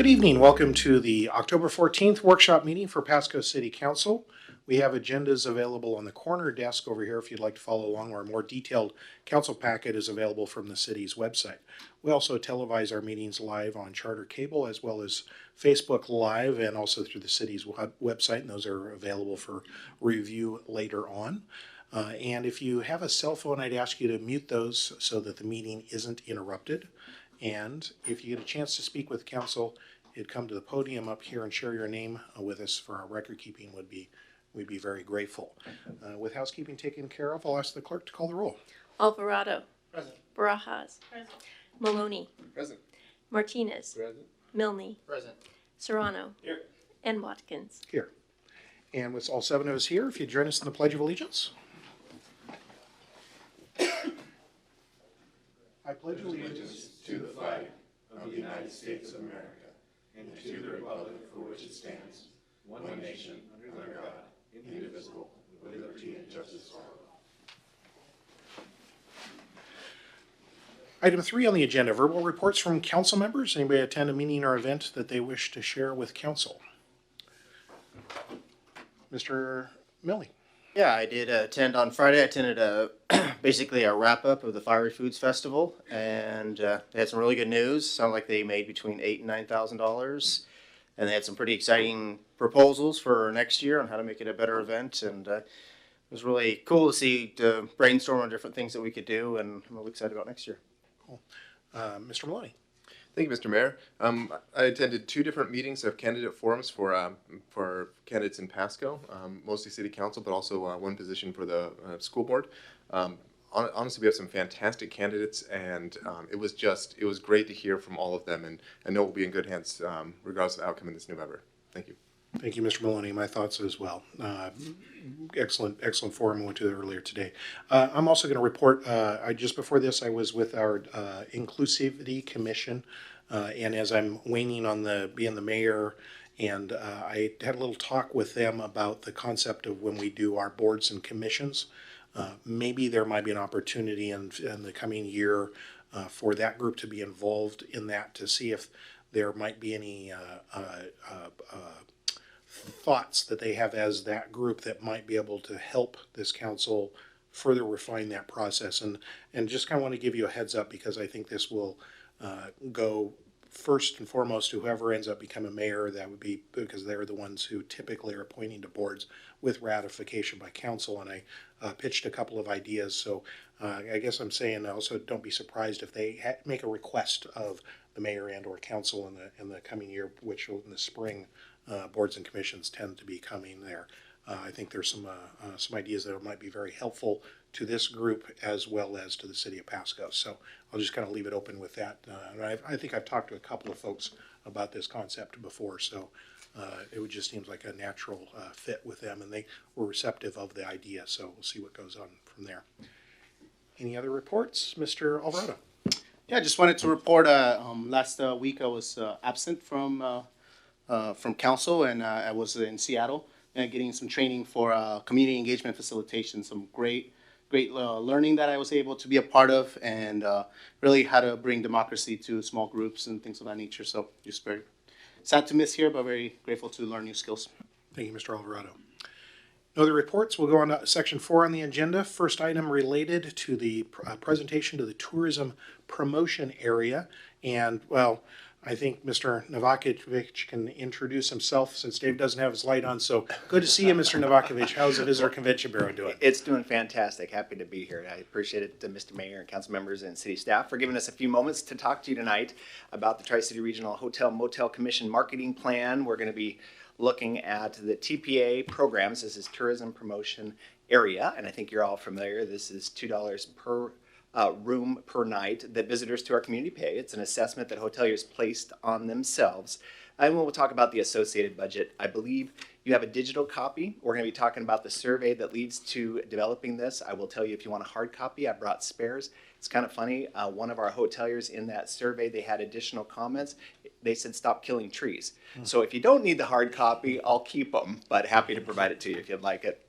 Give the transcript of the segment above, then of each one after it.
Good evening. Welcome to the October 14th workshop meeting for Pasco City Council. We have agendas available on the corner desk over here if you'd like to follow along, or a more detailed council packet is available from the city's website. We also televise our meetings live on Charter Cable as well as Facebook Live and also through the city's website, and those are available for review later on. And if you have a cell phone, I'd ask you to mute those so that the meeting isn't interrupted. And if you get a chance to speak with council, you'd come to the podium up here and share your name with us for our record keeping. We'd be very grateful. With housekeeping taken care of, I'll ask the clerk to call the roll. Alvarado. Present. Barajas. Present. Maloney. Present. Martinez. Present. Milne. Present. Serrano. Here. And Watkins. Here. And with all seven of us here, if you'd join us in the Pledge of Allegiance. I pledge allegiance to the flag of the United States of America and to the republic for which it stands, one nation, under God, indivisible, with liberty and justice for all. Item 3 on the agenda, verbal reports from council members. Anybody attend a meeting or event that they wish to share with council? Mr. Milne. Yeah, I did attend on Friday. I attended basically a wrap-up of the Fiery Foods Festival, and they had some really good news. Sounded like they made between $8,000 and $9,000, and they had some pretty exciting proposals for next year on how to make it a better event. And it was really cool to see, to brainstorm on different things that we could do, and I'm really excited about next year. Cool. Mr. Maloney. Thank you, Mr. Mayor. I attended 2 different meetings of candidate forums for candidates in Pasco, mostly city council, but also one position for the school board. Honestly, we have some fantastic candidates, and it was great to hear from all of them, and I know we'll be in good hands regardless of the outcome in this November. Thank you. Thank you, Mr. Maloney. My thoughts as well. Excellent forum. I went to it earlier today. I'm also going to report, just before this, I was with our Inclusivity Commission, and as I'm waning on being the mayor, and I had a little talk with them about the concept of when we do our boards and commissions. Maybe there might be an opportunity in the coming year for that group to be involved in that, to see if there might be any thoughts that they have as that group that might be able to help this council further refine that process. And just kind of want to give you a heads up, because I think this will go first and foremost to whoever ends up becoming mayor. That would be because they're the ones who typically are appointing to boards with ratification by council. And I pitched a couple of ideas. So I guess I'm saying also don't be surprised if they make a request of the mayor and or council in the coming year, which will, in the spring, boards and commissions tend to be coming there. I think there's some ideas that might be very helpful to this group as well as to the city of Pasco. So I'll just kind of leave it open with that. I think I've talked to a couple of folks about this concept before, so it would just seems like a natural fit with them, and they were receptive of the idea. So we'll see what goes on from there. Any other reports, Mr. Alvarado? Yeah, I just wanted to report. Last week I was absent from council, and I was in Seattle getting some training for community engagement facilitation. Some great learning that I was able to be a part of, and really how to bring democracy to small groups and things of that nature. So just very sad to miss here, but very grateful to learn new skills. Thank you, Mr. Alvarado. No other reports. We'll go on to section 4 on the agenda. First item related to the presentation to the tourism promotion area. And, well, I think Mr. Novakovic can introduce himself since Dave doesn't have his light on. So good to see you, Mr. Novakovic. How's the Visitor Convention Bureau doing? It's doing fantastic. Happy to be here. I appreciate it, Mr. Mayor and council members and city staff, for giving us a few moments to talk to you tonight about the Tri-City Regional Hotel Motel Commission marketing plan. We're going to be looking at the TPA programs. This is tourism promotion area, and I think you're all familiar. This is $2 per room per night that visitors to our community pay. It's an assessment that hoteliers placed on themselves. And we'll talk about the associated budget. I believe you have a digital copy. We're going to be talking about the survey that leads to developing this. I will tell you, if you want a hard copy, I brought spares. It's kind of funny. One of our hoteliers in that survey, they had additional comments. They said, stop killing trees. So if you don't need the hard copy, I'll keep them, but happy to provide it to you if you'd like it.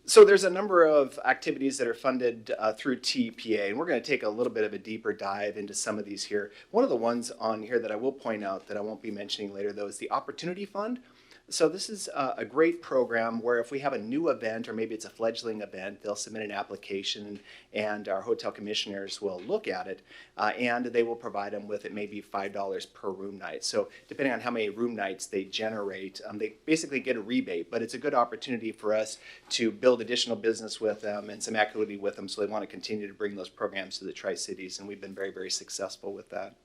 So there's a number of activities that are funded through TPA, and we're going to take a little bit of a deeper dive into some of these here. One of the ones on here that I will point out that I won't be mentioning later, though, is the Opportunity Fund. So this is a great program where if we have a new event, or maybe it's a fledgling event, they'll submit an application and our hotel commissioners will look at it and they will provide them with, it may be $5 per room night. So depending on how many room nights they generate, they basically get a rebate, but it's a good opportunity for us to build additional business with them and some equity with them, so they want to continue to bring those programs to the Tri-Cities, and we've been very, very successful with that.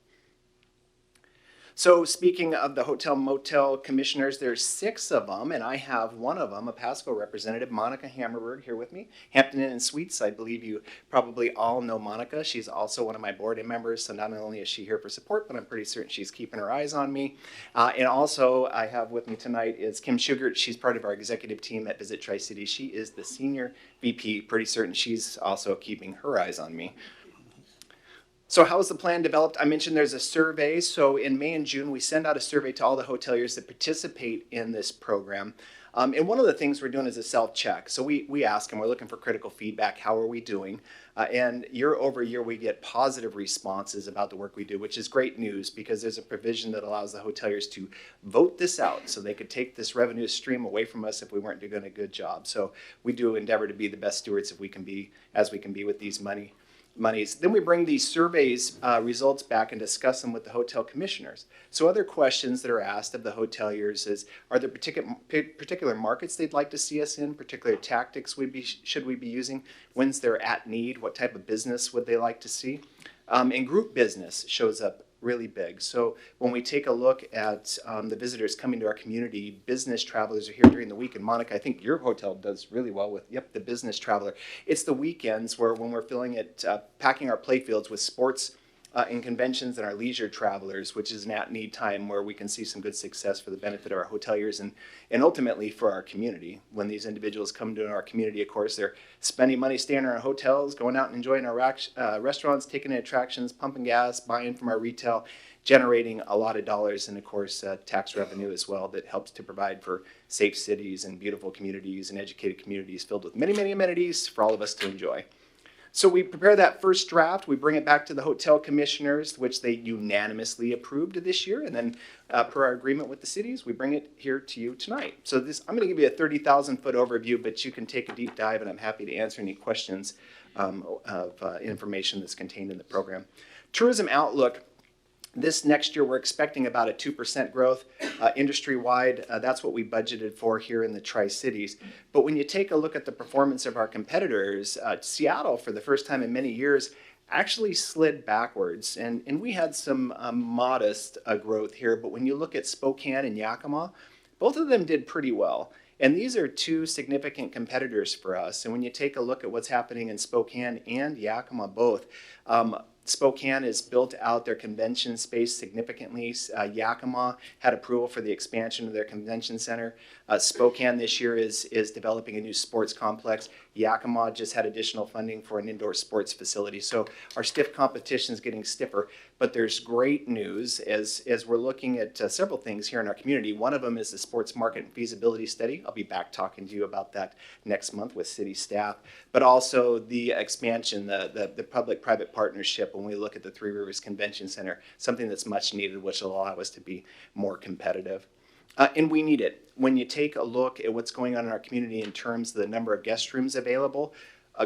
So speaking of the hotel motel commissioners, there's 6 of them, and I have one of them, a Pasco representative, Monica Hammerberg, here with me. Hampton Inn and Suites, I believe you probably all know Monica. She's also one of my board members, so not only is she here for support, but I'm pretty certain she's keeping her eyes on me. And also I have with me tonight is Kim Sugart. She's part of our executive team at Visit Tri-Cities. She is the senior VP. Pretty certain she's also keeping her eyes on me. So how is the plan developed? I mentioned there's a survey. So in May and June, we send out a survey to all the hoteliers that participate in this program. And one of the things we're doing is a self-check. So we ask them, we're looking for critical feedback. How are we doing? And year over year, we get positive responses about the work we do, which is great news because there's a provision that allows the hoteliers to vote this out so they could take this revenue stream away from us if we weren't doing a good job. So we do endeavor to be the best stewards as we can be with these monies. Then we bring these surveys results back and discuss them with the hotel commissioners. So other questions that are asked of the hoteliers is, are there particular markets they'd like to see us in, particular tactics should we be using, when's they're at need, what type of business would they like to see? And group business shows up really big. So when we take a look at the visitors coming to our community, business travelers are here during the week. And Monica, I think your hotel does really well with, the business traveler. It's the weekends where when we're filling it, packing our playfields with sports and conventions and our leisure travelers, which is an at-need time where we can see some good success for the benefit of our hoteliers and ultimately for our community. When these individuals come to our community, of course, they're spending money staying in our hotels, going out and enjoying our restaurants, taking in attractions, pumping gas, buying from our retail, generating a lot of dollars, and of course tax revenue as well that helps to provide for safe cities and beautiful communities and educated communities filled with many, many amenities for all of us to enjoy. So we prepare that first draft, we bring it back to the hotel commissioners, which they unanimously approved this year, and then per our agreement with the cities, we bring it here to you tonight. So I'm going to give you a 30,000-foot overview, but you can take a deep dive, and I'm happy to answer any questions of information that's contained in the program. Tourism outlook. This next year, we're expecting about a 2% growth industry-wide. That's what we budgeted for here in the Tri-Cities. But when you take a look at the performance of our competitors, Seattle, for the first time in many years, actually slid backwards. And we had some modest growth here. But when you look at Spokane and Yakima, both of them did pretty well. And these are 2 significant competitors for us. And when you take a look at what's happening in Spokane and Yakima both, Spokane has built out their convention space significantly. Yakima had approval for the expansion of their convention center. Spokane this year is developing a new sports complex. Yakima just had additional funding for an indoor sports facility. So our stiff competition is getting stiffer, but there's great news as we're looking at several things here in our community. One of them is the sports market and feasibility study. I'll be back talking to you about that next month with city staff, but also the expansion, the public-private partnership when we look at the Three Rivers Convention Center, something that's much needed, which will allow us to be more competitive. And we need it. When you take a look at what's going on in our community in terms of the number of guest rooms available,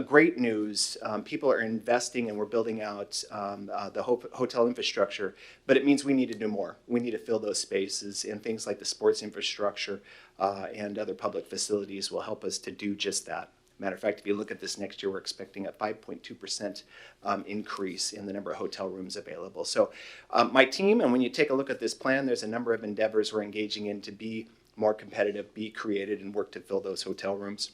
great news. People are investing and we're building out the hotel infrastructure, but it means we need to do more. We need to fill those spaces, and things like the sports infrastructure and other public facilities will help us to do just that. Matter of fact, if you look at this next year, we're expecting a 5.2% increase in the number of hotel rooms available. So my team, and when you take a look at this plan, there's a number of endeavors we're engaging in to be more competitive, be created, and work to fill those hotel rooms.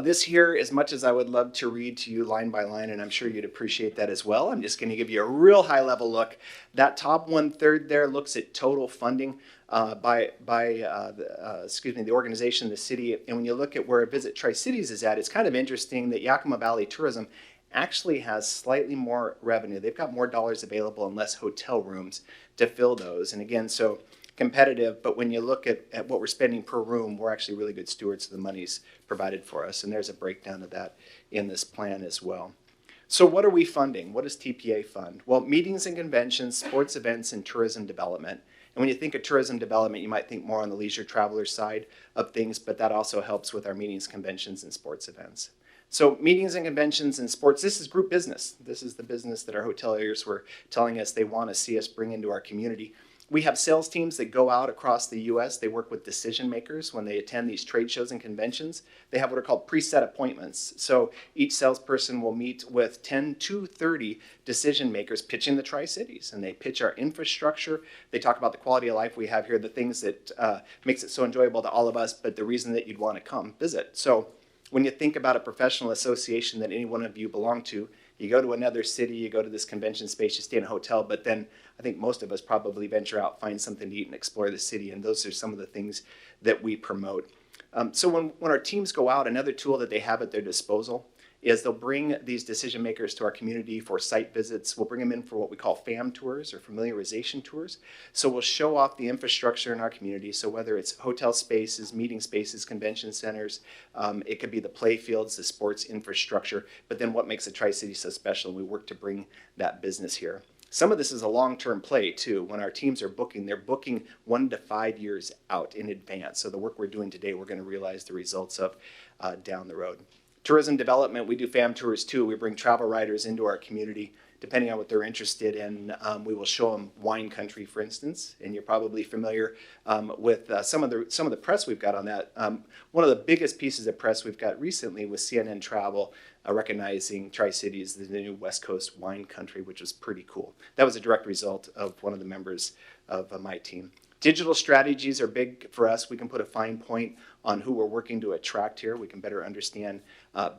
This here, as much as I would love to read to you line by line, and I'm sure you'd appreciate that as well, I'm just going to give you a real high-level look. That top 1/3 there looks at total funding by the organization, the city. And when you look at where Visit Tri-Cities is at, it's kind of interesting that Yakima Valley Tourism actually has slightly more revenue. They've got more dollars available and less hotel rooms to fill those. And again, so competitive, but when you look at what we're spending per room, we're actually really good stewards of the monies provided for us. And there's a breakdown of that in this plan as well. So what are we funding? What does TPA fund? Well, meetings and conventions, sports events, and tourism development. And when you think of tourism development, you might think more on the leisure traveler side of things, but that also helps with our meetings, conventions, and sports events. So meetings and conventions and sports, this is group business. This is the business that our hoteliers were telling us they want to see us bring into our community. We have sales teams that go out across the U.S. They work with decision makers when they attend these trade shows and conventions. They have what are called preset appointments. So each salesperson will meet with 10 to 30 decision makers pitching the Tri-Cities. And they pitch our infrastructure. They talk about the quality of life we have here, the things that makes it so enjoyable to all of us, but the reason that you'd want to come visit. So when you think about a professional association that any one of you belong to, you go to another city, you go to this convention space, you stay in a hotel, but then I think most of us probably venture out, find something to eat, and explore the city, and those are some of the things that we promote. So when our teams go out, another tool that they have at their disposal is they'll bring these decision makers to our community for site visits. We'll bring them in for what we call FAM tours or familiarization tours. So we'll show off the infrastructure in our community. So whether it's hotel spaces, meeting spaces, convention centers, it could be the play fields, the sports infrastructure, but then what makes the Tri-City so special, and we work to bring that business here. Some of this is a long-term play too. When our teams are booking, they're booking 1 to 5 years out in advance. So the work we're doing today, we're going to realize the results of down the road. Tourism development, we do FAM tours too. We bring travel writers into our community. Depending on what they're interested in, we will show them wine country, for instance. And you're probably familiar with some of the press we've got on that. One of the biggest pieces of press we've got recently was CNN Travel recognizing Tri-City as the new West Coast wine country, which was pretty cool. That was a direct result of one of the members of my team. Digital strategies are big for us. We can put a fine point on who we're working to attract here. We can better understand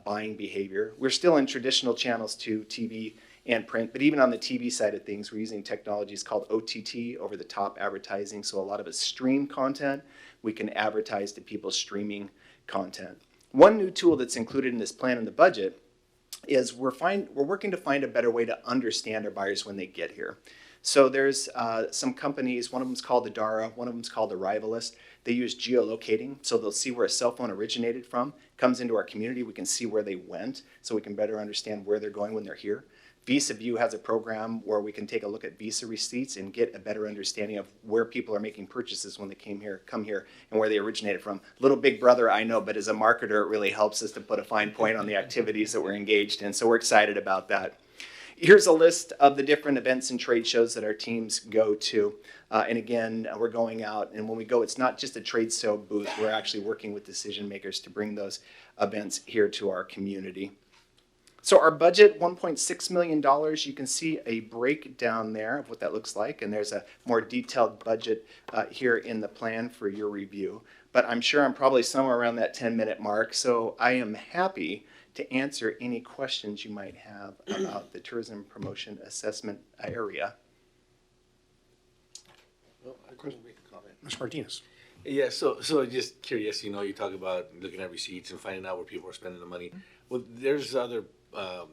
buying behavior. We're still in traditional channels too, TV and print, but even on the TV side of things, we're using technologies called OTT, over the top advertising. So a lot of us stream content. We can advertise to people streaming content. One new tool that's included in this plan in the budget is we're working to find a better way to understand our buyers when they get here. So there's some companies, one of them is called Adara, one of them is called Arrivalist. They use geolocating, so they'll see where a cell phone originated from, comes into our community, we can see where they went, so we can better understand where they're going when they're here. VisaView has a program where we can take a look at Visa receipts and get a better understanding of where people are making purchases when they come here, and where they originated from. Little big brother, I know, but as a marketer, it really helps us to put a fine point on the activities that we're engaged in, so we're excited about that. Here's a list of the different events and trade shows that our teams go to. And again, we're going out, and when we go, it's not just a trade show booth. We're actually working with decision makers to bring those events here to our community. So our budget, $1.6 million. You can see a breakdown there of what that looks like, and there's a more detailed budget here in the plan for your review. But I'm sure I'm probably somewhere around that 10-minute mark, so I am happy to answer any questions you might have about the tourism promotion assessment area. Well, I couldn't make a comment. Mr. Martinez. Yeah, so just curious, you talk about looking at receipts and finding out where people are spending the money. Well, there's other, I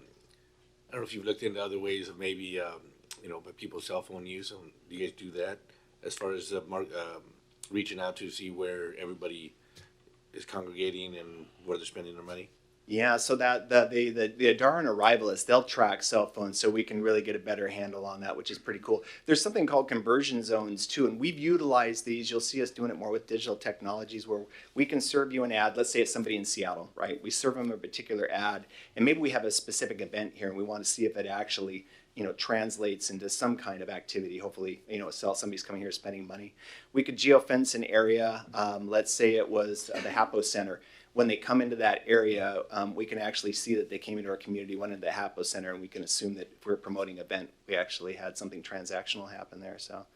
don't know if you've looked into other ways of maybe, but people's cell phone use. Do you guys do that as far as reaching out to see where everybody is congregating and where they're spending their money? Yeah, so that the Adara and Arrivalist, they'll track cell phones, so we can really get a better handle on that, which is pretty cool. There's something called conversion zones too, and we've utilized these. You'll see us doing it more with digital technologies, where we can serve you an ad. Let's say it's somebody in Seattle, right? We serve them a particular ad, and maybe we have a specific event here, and we want to see if it actually translates into some kind of activity. Hopefully, somebody's coming here spending money. We could geofence an area. Let's say it was the Hapo Center. When they come into that area, we can actually see that they came into our community, went into the Hapo Center, and we can assume that if we're promoting an event, we actually had something transactional happen there. So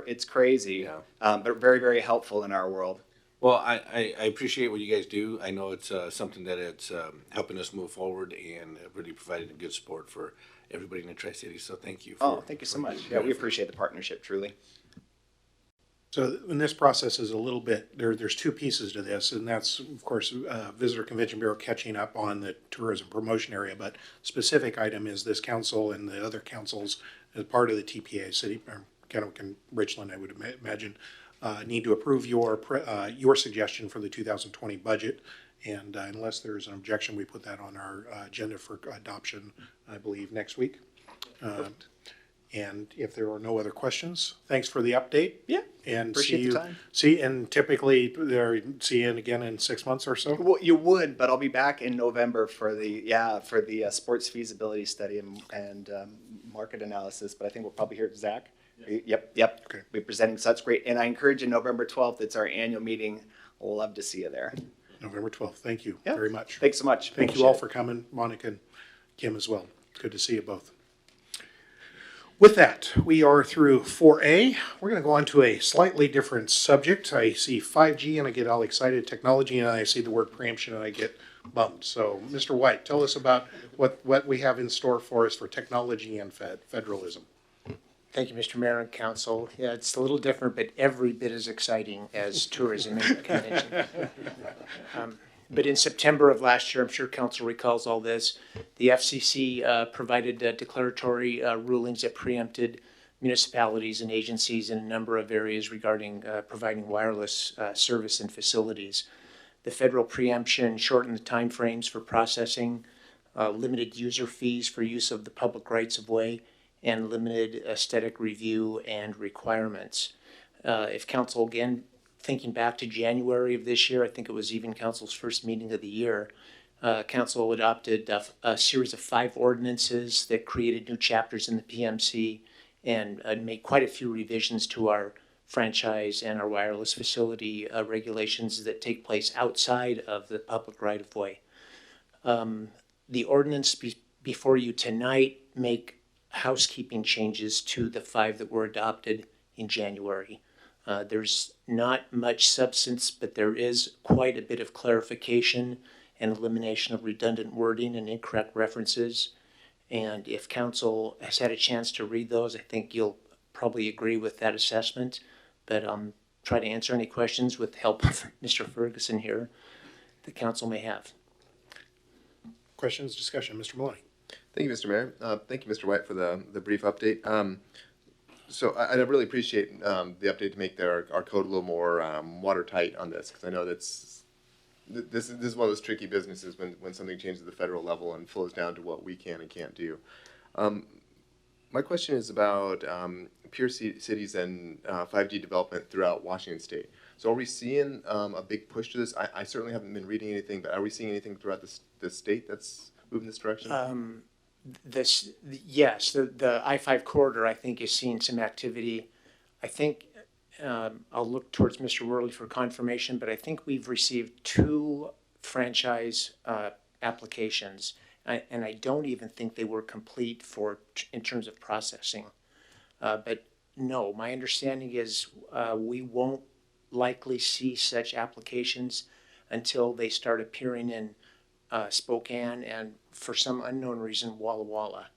it's crazy, Yeah. But very, very helpful in our world. Well, I appreciate what you guys do. I know it's something that it's helping us move forward and really providing a good support for everybody in the Tri-Cities. So thank you. Thank you so much. Yeah, we appreciate the partnership, truly. So in this process is a little bit, there's two pieces to this, and that's, of course, Visitor Convention Bureau catching up on the tourism promotion area, but specific item is this council and the other councils as part of the TPA, City or Kennewick and Richland, I would imagine, need to approve your suggestion for the 2020 budget. And unless there's an objection, we put that on our agenda for adoption, I believe, next week. And if there are no other questions, thanks for the update. Yeah, And appreciate the time. and typically see you again in 6 months or so. Well, you would, but I'll be back in November for the sports feasibility study and market analysis. But I think we'll probably hear Zach. Yep. Okay. We'll be presenting, so that's great. And I encourage you, November 12th, it's our annual meeting. We'll love to see you there. November 12th. Thank you Yeah. very much. Thanks so much. Thank you all for coming, Monica and Kim as well. Good to see you both. With that, we are through 4A. We're going to go on to a slightly different subject. I see 5G and I get all excited, technology, and I see the word preemption and I get bummed. So, Mr. White, tell us about what we have in store for us for technology and federalism. Thank you, Mr. Mayor and Council. Yeah, it's a little different, but every bit as exciting as tourism and convention. But in September of last year, I'm sure Council recalls all this, the FCC provided declaratory rulings that preempted municipalities and agencies in a number of areas regarding providing wireless service and facilities. The federal preemption shortened the timeframes for processing, limited user fees for use of the public rights of way, and limited aesthetic review and requirements. If Council, again, thinking back to January of this year, I think it was even Council's first meeting of the year, Council adopted a series of 5 ordinances that created new chapters in the PMC and made quite a few revisions to our franchise and our wireless facility regulations that take place outside of the public right-of-way. The ordinance before you tonight make housekeeping changes to the 5 that were adopted in January. There's not much substance, but there is quite a bit of clarification and elimination of redundant wording and incorrect references. And if Council has had a chance to read those, I think you'll probably agree with that assessment. But I'll try to answer any questions with the help of Mr. Ferguson here the Council may have. Questions, discussion, Mr. Maloney. Thank you, Mr. Mayor. Thank you, Mr. White, for the brief update. So I really appreciate the update to make our code a little more watertight on this, because I know this is one of those tricky businesses when something changes at the federal level and flows down to what we can and can't do. My question is about pure cities and 5G development throughout Washington State. So are we seeing a big push to this? I certainly haven't been reading anything, but are we seeing anything throughout the state that's moving this direction? Yes, the I-5 corridor, I think, is seeing some activity. I think, I'll look towards Mr. Worley for confirmation, but I think we've received 2 franchise applications, and I don't even think they were complete in terms of processing. But no, my understanding is we won't likely see such applications until they start appearing in Spokane and, for some unknown reason, Walla Walla.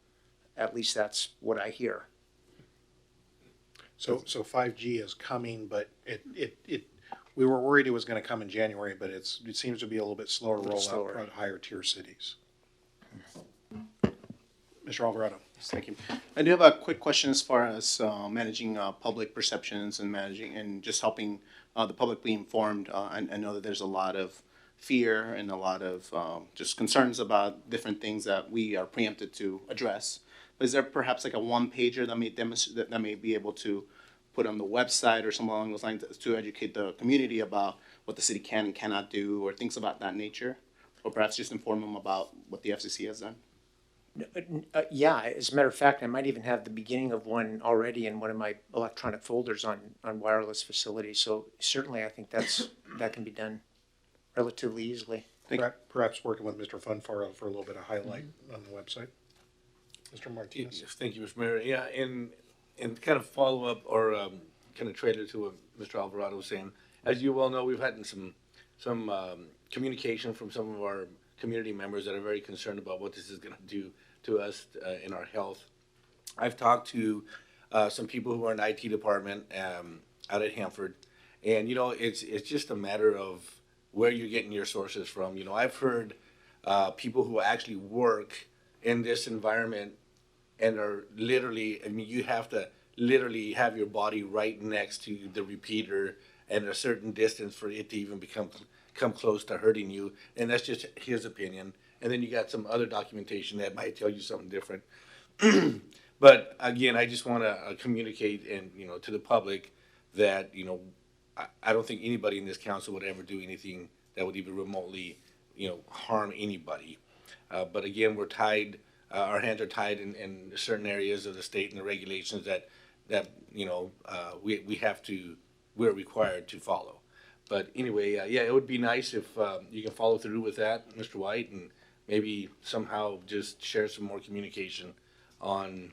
At least that's what I hear. So 5G is coming, but we were worried it was going to come in January, but it seems to be a little bit slower rollout for higher tier cities. Mr. Alvarado. Thank you. I do have a quick question as far as managing public perceptions and managing and just helping the public be informed. I know that there's a lot of fear and a lot of just concerns about different things that we are preempted to address. But is there perhaps like a one-pager that may be able to put on the website or something along those lines to educate the community about what the city can and cannot do, or things about that nature? Or perhaps just inform them about what the FCC has done? Yeah, as a matter of fact, I might even have the beginning of one already in one of my electronic folders on wireless facilities. So certainly I think that can be done relatively easily. Perhaps working with Mr. Funfaro for a little bit of highlight on the website. Mr. Martinez. Yes, thank you, Mr. Mayor. Yeah, and kind of follow up or kind of trailer to what Mr. Alvarado was saying. As you well know, we've had some communication from some of our community members that are very concerned about what this is going to do to us in our health. I've talked to some people who are in the IT department out at Hanford, and it's just a matter of where you're getting your sources from. I've heard people who actually work in this environment and are literally, you have to literally have your body right next to the repeater and a certain distance for it to even come close to hurting you. And that's just his opinion. And then you got some other documentation that might tell you something different. But again, I just want to communicate and, to the public that, I don't think anybody in this council would ever do anything that would even remotely, harm anybody. But again, we're tied, our hands are tied in certain areas of the state and the regulations that we're required to follow. But anyway, yeah, it would be nice if you can follow through with that, Mr. White, and maybe somehow just share some more communication on,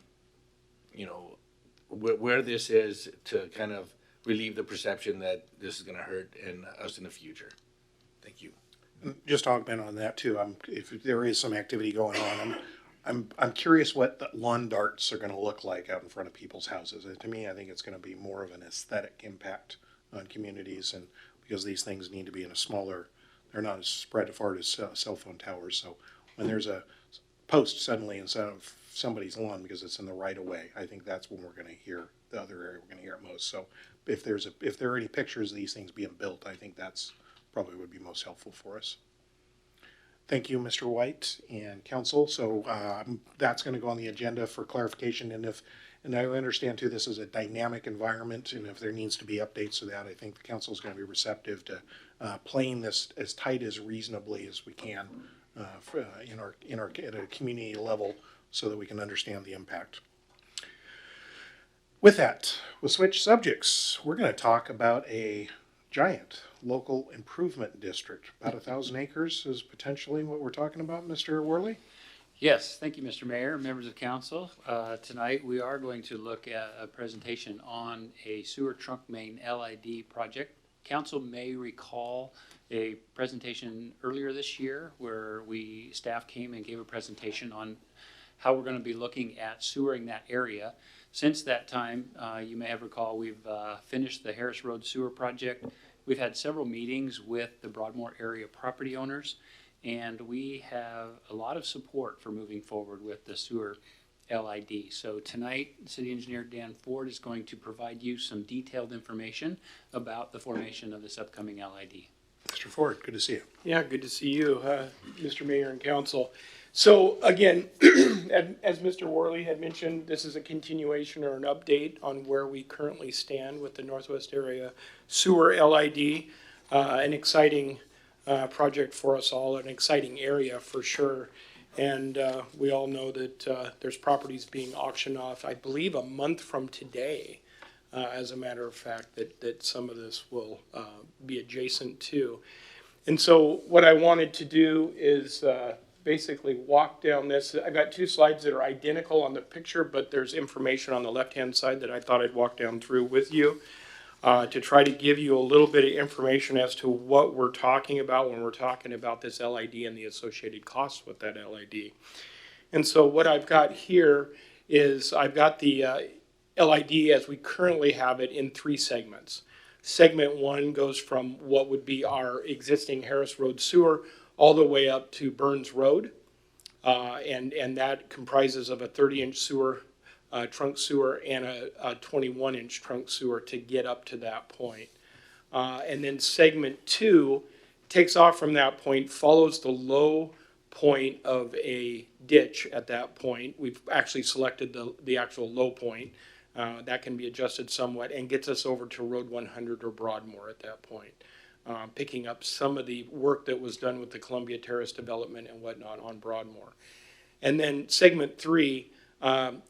where this is to kind of relieve the perception that this is going to hurt us in the future. Thank you. Just to augment on that too, if there is some activity going on, I'm curious what the lawn darts are going to look like out in front of people's houses. And to me, I think it's going to be more of an aesthetic impact on communities, and because these things need to be in a smaller, they're not as spread apart as cell phone towers. So when there's a post suddenly instead of somebody's lawn because it's in the right of way, I think that's when we're going to hear the other area we're going to hear it most. So if there are any pictures of these things being built, I think that's probably would be most helpful for us. Thank you, Mr. White and council. So that's going to go on the agenda for clarification. And I understand too, this is a dynamic environment, and if there needs to be updates to that, I think the council is going to be receptive to playing this as tight as reasonably as we can at a community level, so that we can understand the impact. With that, we'll switch subjects. We're going to talk about a giant local improvement district. About 1,000 acres is potentially what we're talking about, Mr. Worley? Yes, thank you, Mr. Mayor, members of council. Tonight we are going to look at a presentation on a sewer trunk main LID project. Council may recall a presentation earlier this year where staff came and gave a presentation on how we're going to be looking at sewering that area. Since that time, you may have recalled we've finished the Harris Road sewer project. We've had several meetings with the Broadmoor area property owners, and we have a lot of support for moving forward with the sewer LID. So tonight, City Engineer Dan Ford is going to provide you some detailed information about the formation of this upcoming LID. Mr. Ford, good to see you. Yeah, good to see you, Mr. Mayor and Council. So again, as Mr. Worley had mentioned, this is a continuation or an update on where we currently stand with the Northwest Area Sewer LID. An exciting project for us all, an exciting area for sure. And we all know that there's properties being auctioned off, I believe a month from today, as a matter of fact, that some of this will be adjacent to. And so what I wanted to do is basically walk down this. I've got two slides that are identical on the picture, but there's information on the left-hand side that I thought I'd walk down through with you to try to give you a little bit of information as to what we're talking about when we're talking about this LID and the associated costs with that LID. And so what I've got here is I've got the LID as we currently have it in three segments. Segment one goes from what would be our existing Harris Road sewer all the way up to Burns Road. And that comprises of a 30-inch sewer, trunk sewer, and a 21-inch trunk sewer to get up to that point. And then segment two takes off from that point, follows the low point of a ditch at that point. We've actually selected the actual low point. That can be adjusted somewhat and gets us over to Road 100 or Broadmoor at that point. Picking up some of the work that was done with the Columbia Terrace development and whatnot on Broadmoor. And then segment three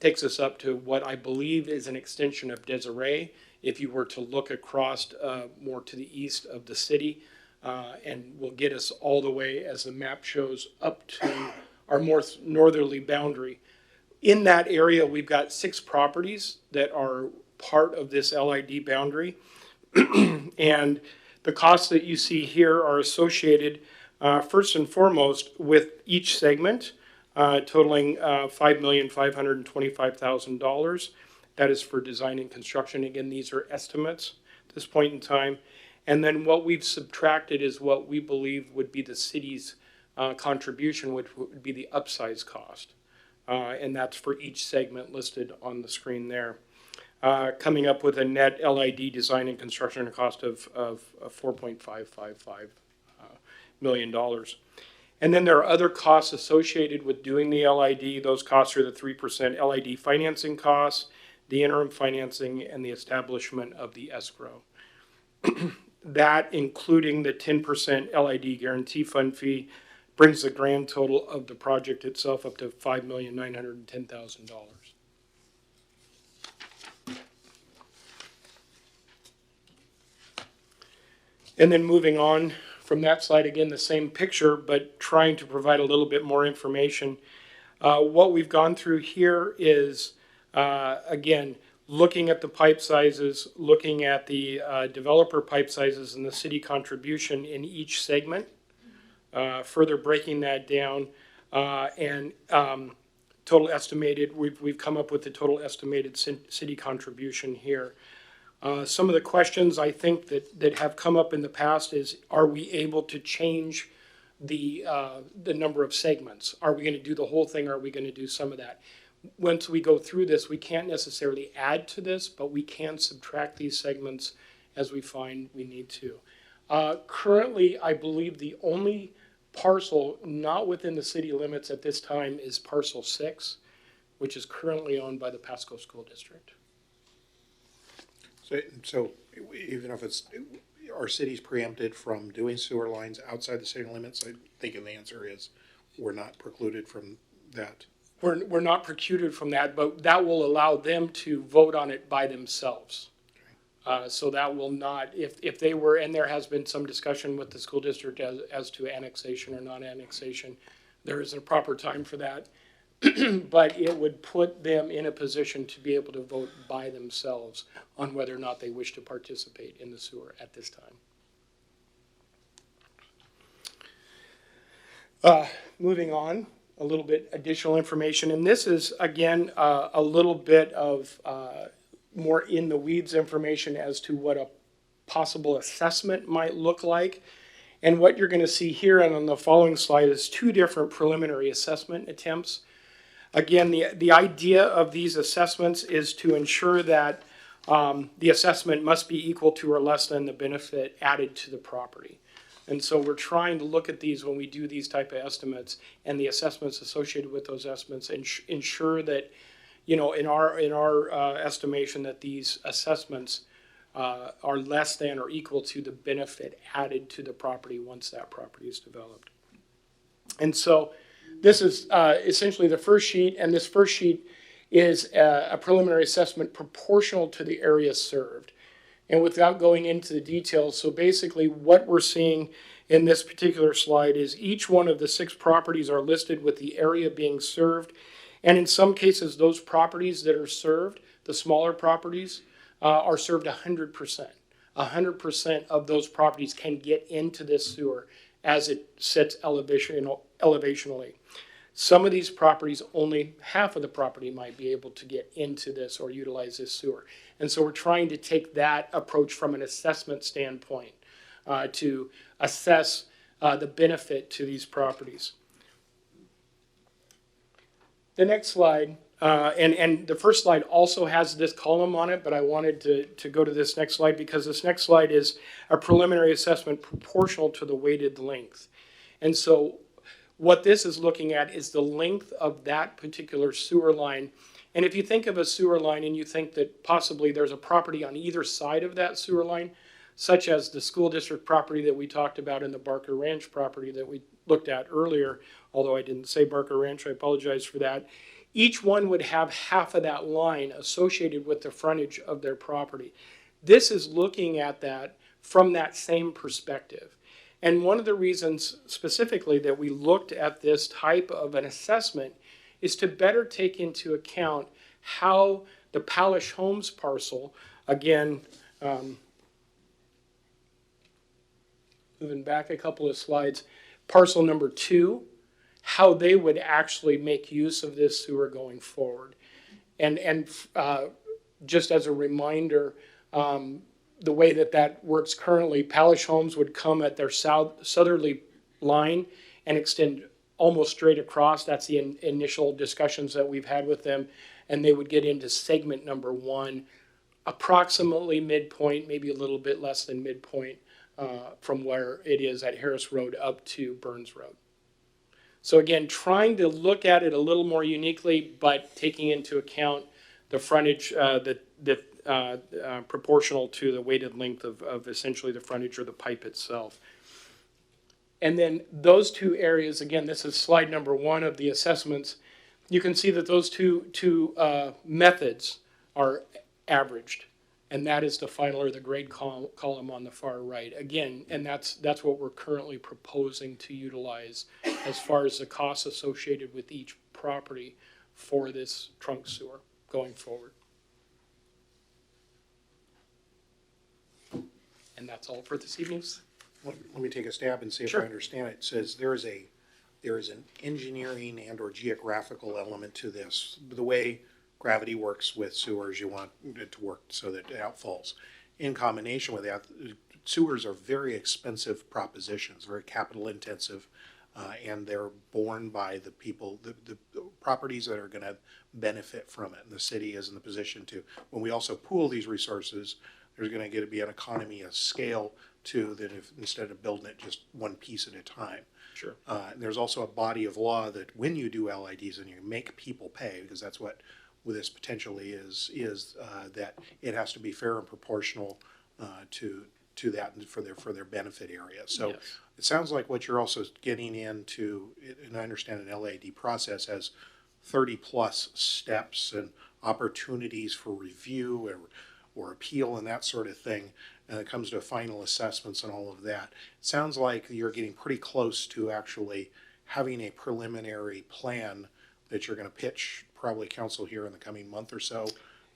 takes us up to what I believe is an extension of Desiree. If you were to look across more to the east of the city, and will get us all the way, as the map shows, up to our more northerly boundary. In that area, we've got 6 properties that are part of this LID boundary. And the costs that you see here are associated, first and foremost, with each segment, totaling $5,525,000. That is for design and construction. Again, these are estimates at this point in time. And then what we've subtracted is what we believe would be the city's contribution, which would be the upsize cost. And that's for each segment listed on the screen there. coming up with a net LID design and construction cost of $4.555 million. And then there are other costs associated with doing the LID. Those costs are the 3% LID financing costs, the interim financing, and the establishment of the escrow. That, including the 10% LID guarantee fund fee, brings the grand total of the project itself up to $5,910,000. And then moving on from that slide, again, the same picture, but trying to provide a little bit more information. What we've gone through here is, again, looking at the pipe sizes, looking at the developer pipe sizes and the city contribution in each segment, further breaking that down, and total estimated, we've come up with the total estimated city contribution here. Some of the questions I think that have come up in the past is, are we able to change the number of segments? Are we going to do the whole thing? Or are we going to do some of that? Once we go through this, we can't necessarily add to this, but we can subtract these segments as we find we need to. Currently, I believe the only parcel not within the city limits at this time is parcel 6, which is currently owned by the Pasco School District. So even if it's, are cities preempted from doing sewer lines outside the city limits? I think the answer is we're not precluded from that. We're not precluded from that, but that will allow them to vote on it by themselves. So that will not, if they were, and there has been some discussion with the school district as to annexation or non-annexation, there isn't a proper time for that. But it would put them in a position to be able to vote by themselves on whether or not they wish to participate in the sewer at this time. Moving on, a little bit additional information, and this is, again, a little bit of more in the weeds information as to what a possible assessment might look like. And what you're going to see here and on the following slide is 2 different preliminary assessment attempts. Again, the idea of these assessments is to ensure that the assessment must be equal to or less than the benefit added to the property. And so we're trying to look at these when we do these type of estimates and the assessments associated with those estimates, and ensure that, you know, in our estimation, that these assessments are less than or equal to the benefit added to the property once that property is developed. And so this is essentially the first sheet, and this first sheet is a preliminary assessment proportional to the area served. And without going into the details, so basically what we're seeing in this particular slide is each one of the 6 properties are listed with the area being served. And in some cases, those properties that are served, the smaller properties, are served 100%. 100% of those properties can get into this sewer as it sits elevationally. Some of these properties, only half of the property might be able to get into this or utilize this sewer. And so we're trying to take that approach from an assessment standpoint to assess the benefit to these properties. The next slide, and the first slide also has this column on it, but I wanted to go to this next slide because this next slide is a preliminary assessment proportional to the weighted length. And so what this is looking at is the length of that particular sewer line. And if you think of a sewer line and you think that possibly there's a property on either side of that sewer line, such as the school district property that we talked about and the Barker Ranch property that we looked at earlier, although I didn't say Barker Ranch, I apologize for that. Each one would have half of that line associated with the frontage of their property. This is looking at that from that same perspective. And one of the reasons specifically that we looked at this type of an assessment is to better take into account how the Palish Homes parcel, again, moving back a couple of slides, parcel number 2, how they would actually make use of this sewer going forward. And just as a reminder, the way that works currently, Palish Homes would come at their southerly line and extend almost straight across. That's the initial discussions that we've had with them. And they would get into segment number 1 approximately midpoint, maybe a little bit less than midpoint, from where it is at Harris Road up to Burns Road. So again, trying to look at it a little more uniquely, but taking into account the frontage, proportional to the weighted length of essentially the frontage or the pipe itself. And then those two areas, again, this is slide number 1 of the assessments. You can see that those two methods are averaged, and that is the final or the grade column on the far right. Again, and that's what we're currently proposing to utilize as far as the costs associated with each property for this trunk sewer going forward. And that's all for this evening's. Let me take a stab and see if Sure. I understand it. It says there is an engineering and or geographical element to this. The way gravity works with sewers, you want it to work so that it outfalls. In combination with that, sewers are very expensive propositions, very capital intensive, and they're borne by the people, the properties that are going to benefit from it. And the city is in the position to, when we also pool these resources, there's going to be an economy of scale too, that if instead of building it just one piece at a time. Sure. And there's also a body of law that when you do LIDs and you make people pay, because that's what this potentially is that it has to be fair and proportional to that and for their benefit area. So Yes. it sounds like what you're also getting into, and I understand an LID process has 30 plus steps and opportunities for review or appeal and that sort of thing. And it comes to final assessments and all of that. It sounds like you're getting pretty close to actually having a preliminary plan that you're going to pitch probably council here in the coming month or so.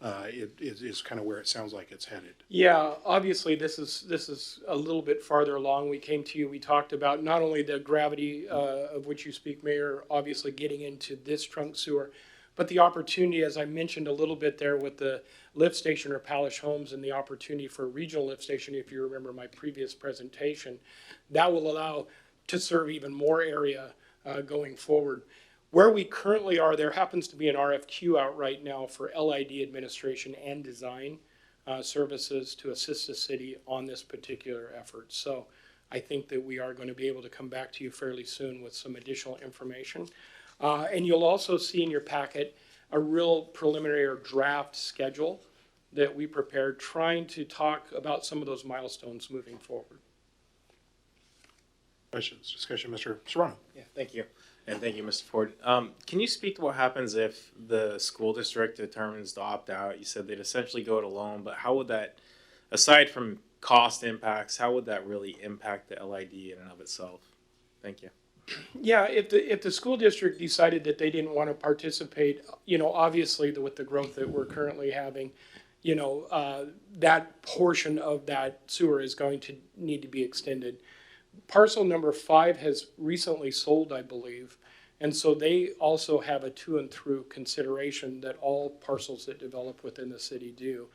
It is kind of where it sounds like it's headed. Yeah, obviously this is a little bit farther along. We came to you, we talked about not only the gravity of which you speak, Mayor, obviously getting into this trunk sewer, but the opportunity, as I mentioned a little bit there with the lift station or Palish Homes and the opportunity for a regional lift station, if you remember my previous presentation, that will allow to serve even more area going forward. Where we currently are, there happens to be an RFQ out right now for LID administration and design services to assist the city on this particular effort. So I think that we are going to be able to come back to you fairly soon with some additional information. And you'll also see in your packet a real preliminary or draft schedule that we prepared, trying to talk about some of those milestones moving forward. Questions, discussion, Mr. Serrano? Yeah, thank you. And thank you, Mr. Ford. Can you speak to what happens if the school district determines to opt out? You said they'd essentially go it alone, but how would that, aside from cost impacts, how would that really impact the LID in and of itself? Thank you. Yeah, if the school district decided that they didn't want to participate, obviously with the growth that we're currently having, that portion of that sewer is going to need to be extended. Parcel number 5 has recently sold, I believe, and so they also have a to and through consideration that all parcels that develop within the city do.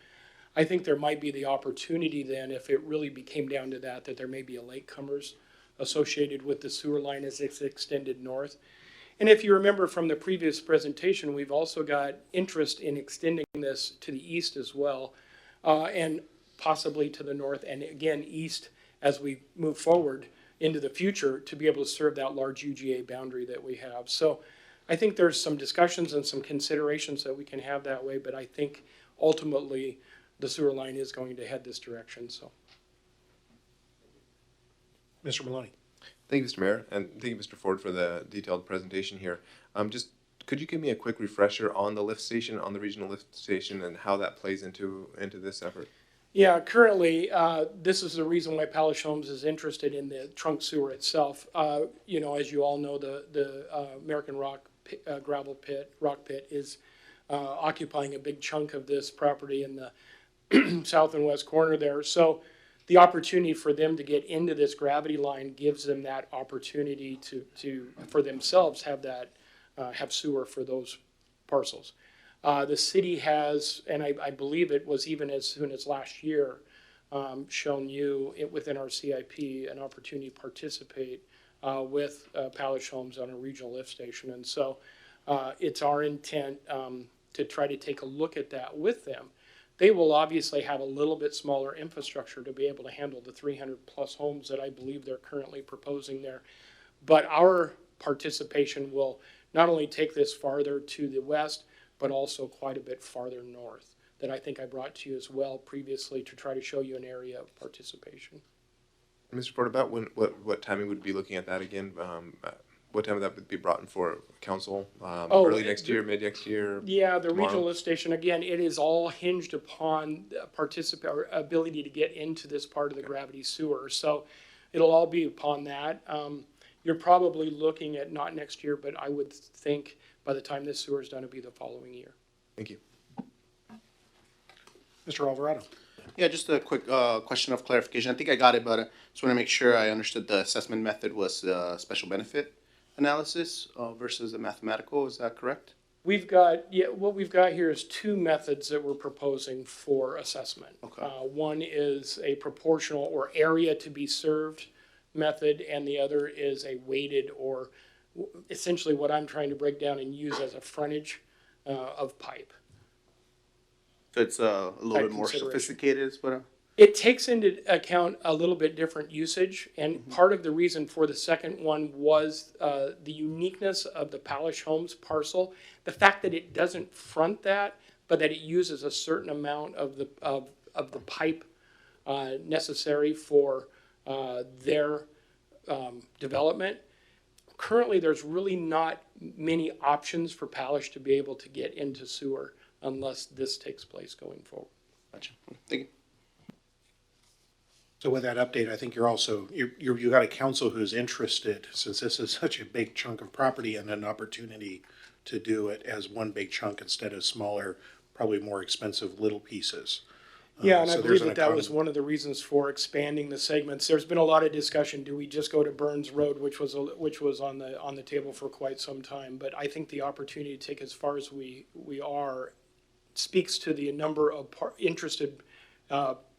I think there might be the opportunity then, if it really became down to that there may be a latecomers associated with the sewer line as it's extended north. And if you remember from the previous presentation, we've also got interest in extending this to the east as well, and possibly to the north, and again, east as we move forward into the future to be able to serve that large UGA boundary that we have. So I think there's some discussions and some considerations that we can have that way, but I think ultimately the sewer line is going to head this direction, so. Mr. Maloney? Thank you, Mr. Mayor, and thank you, Mr. Ford, for the detailed presentation here. Just could you give me a quick refresher on the lift station, on the regional lift station, and how that plays into this effort? Yeah, currently, this is the reason why Palish Homes is interested in the trunk sewer itself. As you all know, the American rock pit is occupying a big chunk of this property in the south and west corner there. So the opportunity for them to get into this gravity line gives them that opportunity to for themselves have sewer for those parcels. The city has, and I believe it was even as soon as last year, shown you within our CIP an opportunity to participate with Palish Homes on a regional lift station. And so it's our intent to try to take a look at that with them They will obviously have a little bit smaller infrastructure to be able to handle the 300 plus homes that I believe they're currently proposing there. But our participation will not only take this farther to the west, but also quite a bit farther north that I think I brought to you as well previously to try to show you an area of participation. Mr. Ford, about what timing would be looking at that again? What time would that be brought in for council? Early next year, mid next year? Yeah, the tomorrow? regional lift station, again, it is all hinged upon or ability to get into this part of the gravity sewer. So it'll all be upon that. You're probably looking at not next year, but I would think by the time this sewer is done, it'll be the following year. Thank you. Mr. Alvarado. Yeah, just a quick question of clarification. I think I got it, but I just want to make sure I understood the assessment method was special benefit analysis versus the mathematical. Is that correct? We've got, what we've got here is two methods that we're proposing for assessment. Okay. One is a proportional or area to be served method, and the other is a weighted or essentially what I'm trying to break down and use as a frontage of pipe. So it's a little Type bit more consideration. sophisticated, is what It takes into account a little bit different usage, and part of the reason for the second one was the uniqueness of the Palish Homes parcel. The fact that it doesn't front that, but that it uses a certain amount of the pipe necessary for their development. Currently, there's really not many options for Palish to be able to get into sewer unless this takes place going forward. Gotcha. Thank you. So with that update, I think you're also, you got a council who's interested, since this is such a big chunk of property, and an opportunity to do it as one big chunk instead of smaller, probably more expensive little pieces. Yeah, and I So believe there's that that was one of the reasons for expanding the segments. There's been a lot of discussion, do we just go to Burns Road, which was on the table for quite some time, but I think the opportunity to take as far as we are speaks to the number of interested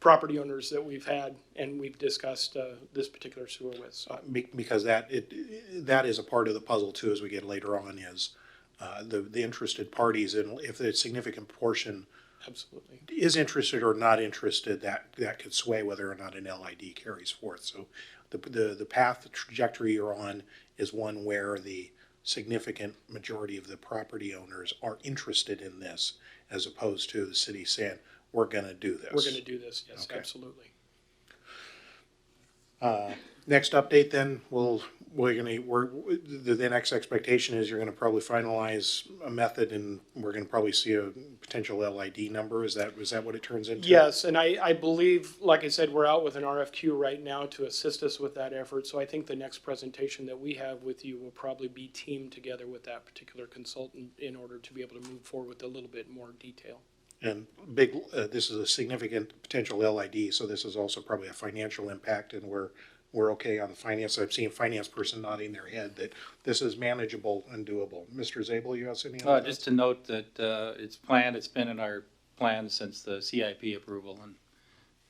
property owners that we've had and we've discussed this particular sewer with. So. Because that is a part of the puzzle too, as we get later on, is the interested parties, and if a significant portion Absolutely. is interested or not interested, that could sway whether or not an LID carries forth. So the path, the trajectory you're on is one where the significant majority of the property owners are interested in this, as opposed to the city saying, we're going to do this. We're going to do this, yes, Okay. absolutely. Next update then, the next expectation is you're going to probably finalize a method, and we're going to probably see a potential LID number. Is that what it turns into? Yes, and I believe, like I said, we're out with an RFQ right now to assist us with that effort. So I think the next presentation that we have with you will probably be teamed together with that particular consultant in order to be able to move forward with a little bit more detail. And this is a significant potential LID, so this is also probably a financial impact, and we're okay on the finance. I've seen a finance person nodding their head that this is manageable and doable. Mr. Zabel, you have something? Just to note that it's planned, it's been in our plan since the CIP approval.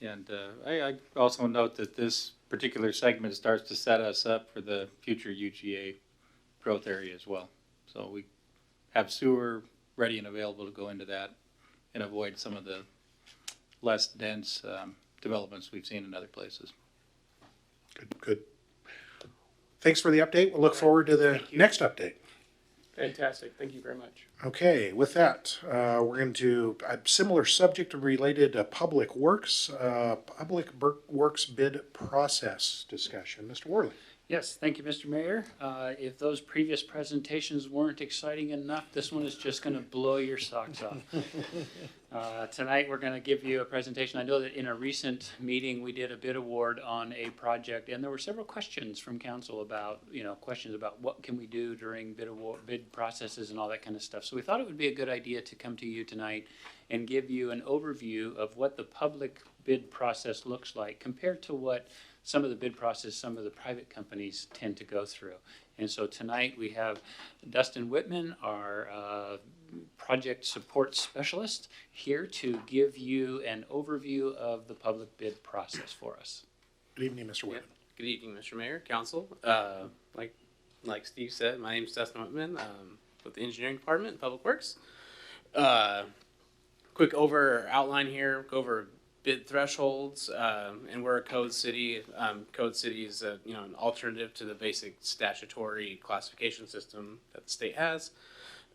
And I also note that this particular segment starts to set us up for the future UGA growth area as well. So we have sewer ready and available to go into that and avoid some of the less dense developments we've seen in other places. Good. Thanks for the update. We'll look forward to the next update. Fantastic. Thank you very much. Okay, with that, we're going to a similar subject related to public works bid process discussion. Mr. Worley. Yes, thank you, Mr. Mayor. If those previous presentations weren't exciting enough, this one is just going to blow your socks off. Tonight, we're going to give you a presentation. I know that in a recent meeting, we did a bid award on a project, and there were several questions from council about, questions about what can we do during bid processes and all that kind of stuff. So we thought it would be a good idea to come to you tonight and give you an overview of what the public bid process looks like compared to what some of the bid process some of the private companies tend to go through. And so tonight we have Dustin Whitman, our project support specialist, here to give you an overview of the public bid process for us. Good evening, Mr. Whitman. Good evening, Mr. Mayor, Council. Like Steve said, my name is Dustin Whitman with the Engineering Department, Public Works. quick outline here, go over bid thresholds, and we're a code city. Code city is an alternative to the basic statutory classification system that the state has.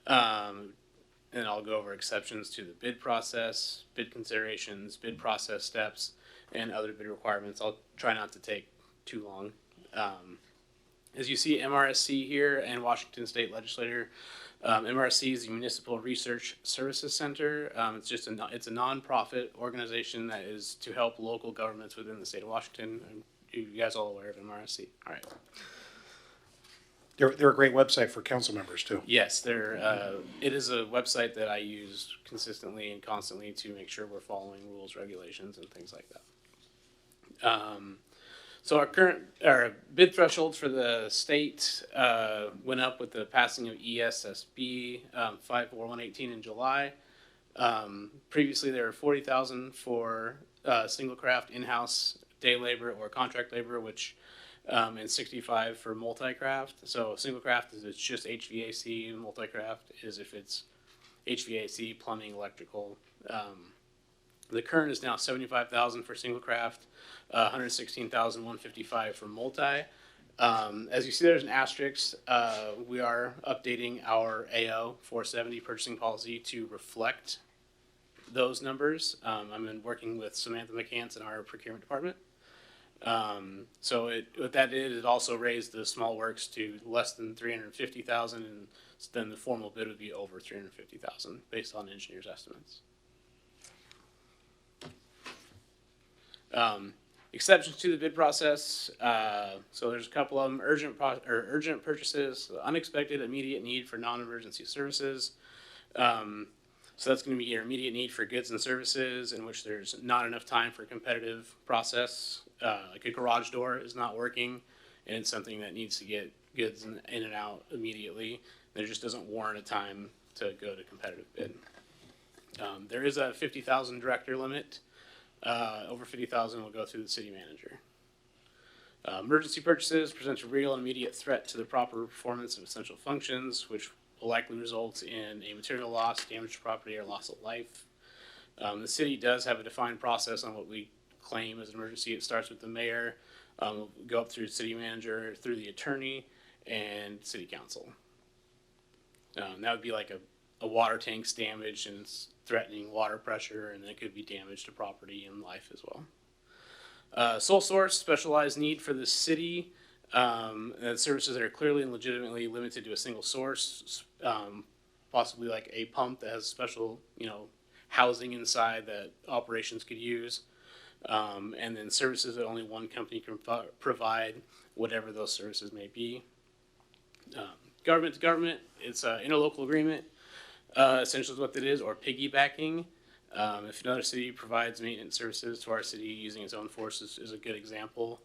And I'll go over exceptions to the bid process, bid considerations, bid process steps, and other bid requirements. I'll try not to take too long. As you see, MRSC here and Washington State Legislature. MRSC is the Municipal Research Services Center. It's a nonprofit organization that is to help local governments within the state of Washington. Are you guys all aware of MRSC? All right. They're a great website for council members too. Yes, it is a website that I use consistently and constantly to make sure we're following rules, regulations, and things like that. So our bid thresholds for the state went up with the passing of ESSB 54118 in July. Previously, there were 40,000 for single craft in-house day labor or contract labor, which and 65 for multi-craft. So single craft is it's just HVAC, and multi-craft is if it's HVAC, plumbing, electrical. The current is now 75,000 for single craft, 116,155 for multi. As you see, there's an asterisk. We are updating our AO 470 purchasing policy to reflect those numbers. I've been working with Samantha McCants in our procurement department. What that did, it also raised the small works to less than 350,000, and then the formal bid would be over 350,000 based on engineers' estimates. Exceptions to the bid process. So there's a couple of them: urgent purchases, unexpected immediate need for non-emergency services. So that's going to be your immediate need for goods and services in which there's not enough time for a competitive process. Like a garage door is not working, and it's something that needs to get goods in and out immediately. There just doesn't warrant a time to go to competitive bid. There is a 50,000 director limit. Over 50,000 will go through the city manager. Emergency purchases present a real and immediate threat to the proper performance of essential functions, which will likely result in a material loss, damage to property, or loss of life. The city does have a defined process on what we claim as an emergency. It starts with the mayor, go up through the city manager, through the attorney, and city council. That would be like a water tank's damaged and it's threatening water pressure, and then it could be damage to property and life as well. Sole source, specialized need for the city. Services that are clearly and legitimately limited to a single source, possibly like a pump that has special, housing inside that operations could use. And then services that only one company can provide, whatever those services may be. Government to government, it's an interlocal agreement, essentially is what it is, or piggybacking. If another city provides maintenance services to our city using its own forces is a good example.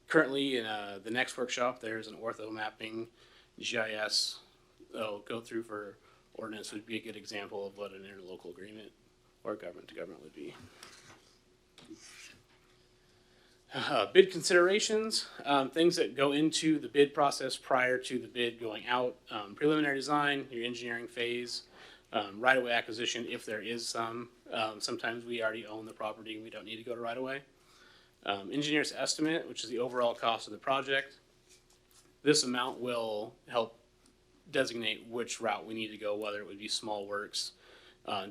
Currently in the next workshop, there's an ortho mapping GIS that'll go through for ordinance would be a good example of what an interlocal agreement or government to government would be. Bid considerations, things that go into the bid process prior to the bid going out. Preliminary design, your engineering phase, right-of-way acquisition if there is some. Sometimes we already own the property and we don't need to go to right-of-way. Engineer's estimate, which is the overall cost of the project. This amount will help designate which route we need to go, whether it would be small works,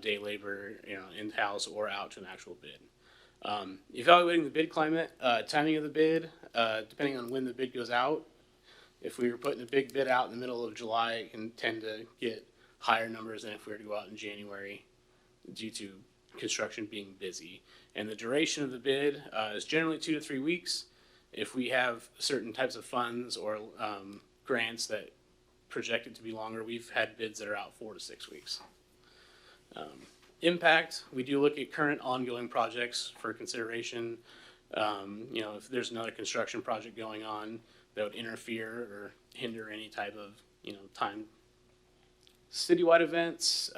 day labor, in-house, or out to an actual bid. Evaluating the bid climate, timing of the bid, depending on when the bid goes out. If we were putting a big bid out in the middle of July, it can tend to get higher numbers than if we were to go out in January due to construction being busy. And the duration of the bid is generally 2 to 3 weeks. If we have certain types of funds or grants that project it to be longer, we've had bids that are out 4 to 6 weeks. Impact, we do look at current ongoing projects for consideration. If there's another construction project going on that would interfere or hinder any type of, time. Citywide events,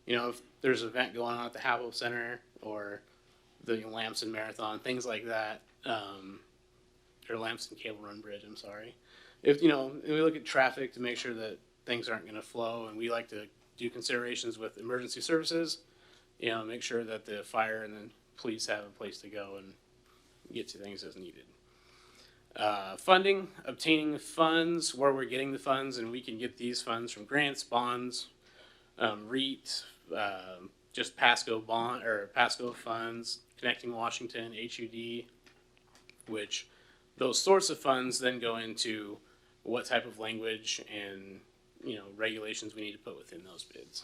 if there's an event going on at the Havel Center or the Lamson Marathon, things like that, or Lamson Cable Run Bridge, I'm sorry. If, we look at traffic to make sure that things aren't going to flow, and we like to due considerations with emergency services, you know, make sure that the fire and the police have a place to go and get to things as needed. Funding, obtaining funds, where we're getting the funds, and we can get these funds from grants, bonds, REIT, just Pasco bond or Pasco funds, Connecting Washington, HUD, which those sorts of funds then go into what type of language and, you know, regulations we need to put within those bids.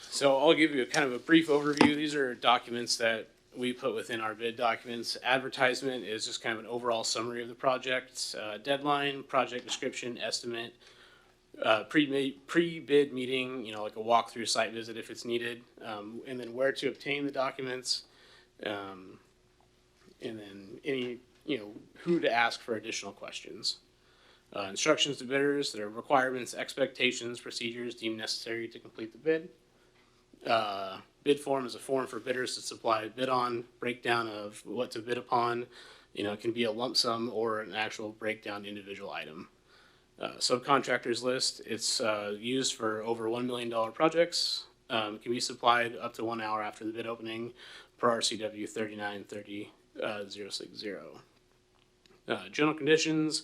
So I'll give you a kind of a brief overview. These are documents that we put within our bid documents. Advertisement is just kind of an overall summary of the project. Deadline, project description, estimate, pre-bid meeting, you know, like a walkthrough site visit if it's needed, and then where to obtain the documents, and then any, you know, who to ask for additional questions. Instructions to bidders, their requirements, expectations, procedures deemed necessary to complete the bid. Bid form is a form for bidders to supply a bid on, breakdown of what to bid upon. You know, it can be a lump sum or an actual breakdown individual item. Subcontractors list, it's used for over $1 million projects. It can be supplied up to 1 hour after the bid opening per RCW 3930-060. General conditions,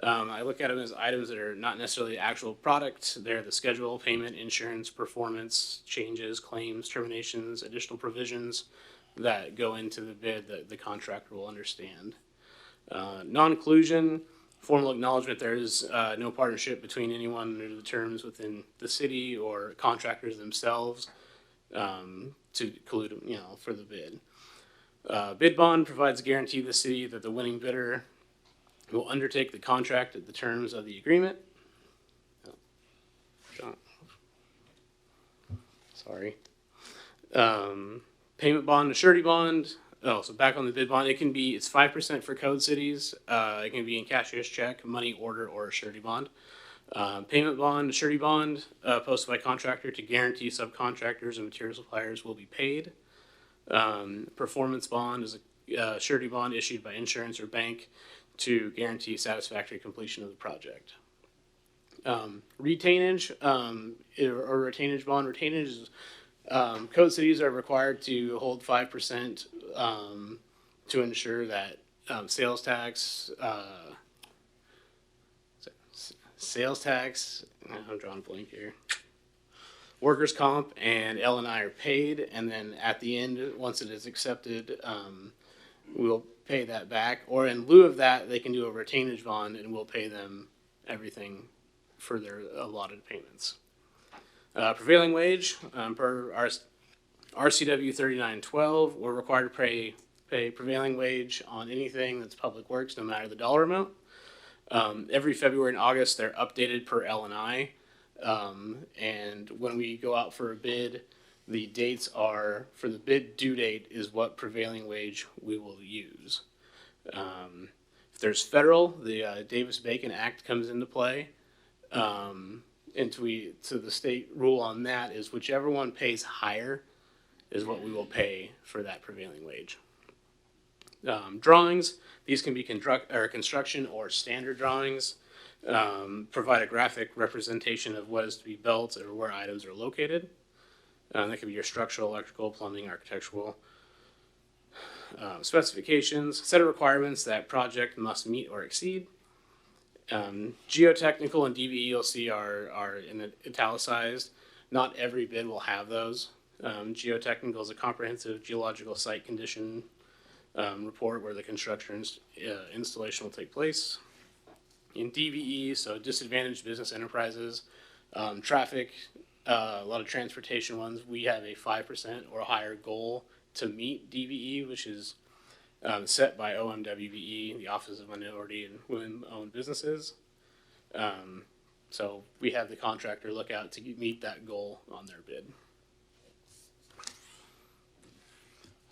I look at them as items that are not necessarily the actual product. They're the schedule, payment, insurance, performance, changes, claims, terminations, additional provisions that go into the bid that the contractor will understand. Non-inclusion, formal acknowledgement there is no partnership between anyone under the terms within the city or contractors themselves to include, you know, for the bid. Bid bond provides a guarantee to the city that the winning bidder will undertake the contract at the terms of the agreement. Sorry. Payment bond, a surety bond. Oh, so back on the bid bond, it's 5% for code cities. It can be in cashier's check, money order, or a surety bond. Payment bond, a surety bond, posted by contractor to guarantee subcontractors and material suppliers will be paid. Performance bond is a surety bond issued by insurance or bank to guarantee satisfactory completion of the project. Retainage, or retainage bond. Retainage is, code cities are required to hold 5% to ensure that sales tax, I'm drawing a blank here. Workers' comp and L&I are paid, and then at the end, once it is accepted, we'll pay that back. Or in lieu of that, they can do a retainage bond, and we'll pay them everything for their allotted payments. Prevailing wage, per our RCW 3912, we're required to pay prevailing wage on anything that's public works, no matter the dollar amount. Every February and August, they're updated per L&I. And when we go out for a bid, the dates are, for the bid due date is what prevailing wage we will use. If there's federal, the Davis-Bacon Act comes into play. And so the state rule on that is whichever one pays higher is what we will pay for that prevailing wage. Drawings, these can be construction or standard drawings. Provide a graphic representation of what is to be built or where items are located. That could be your structural, electrical, plumbing, architectural. Specifications, set of requirements that project must meet or exceed. Geotechnical and DVE you'll see are in italicized. Not every bid will have those. Geotechnical is a comprehensive geological site condition report where the construction installation will take place. In DVE, so disadvantaged business enterprises, traffic, a lot of transportation ones, we have a 5% or higher goal to meet DVE, which is set by OMWBE, the Office of Minority and Women-Owned Businesses. So we have the contractor look out to meet that goal on their bid.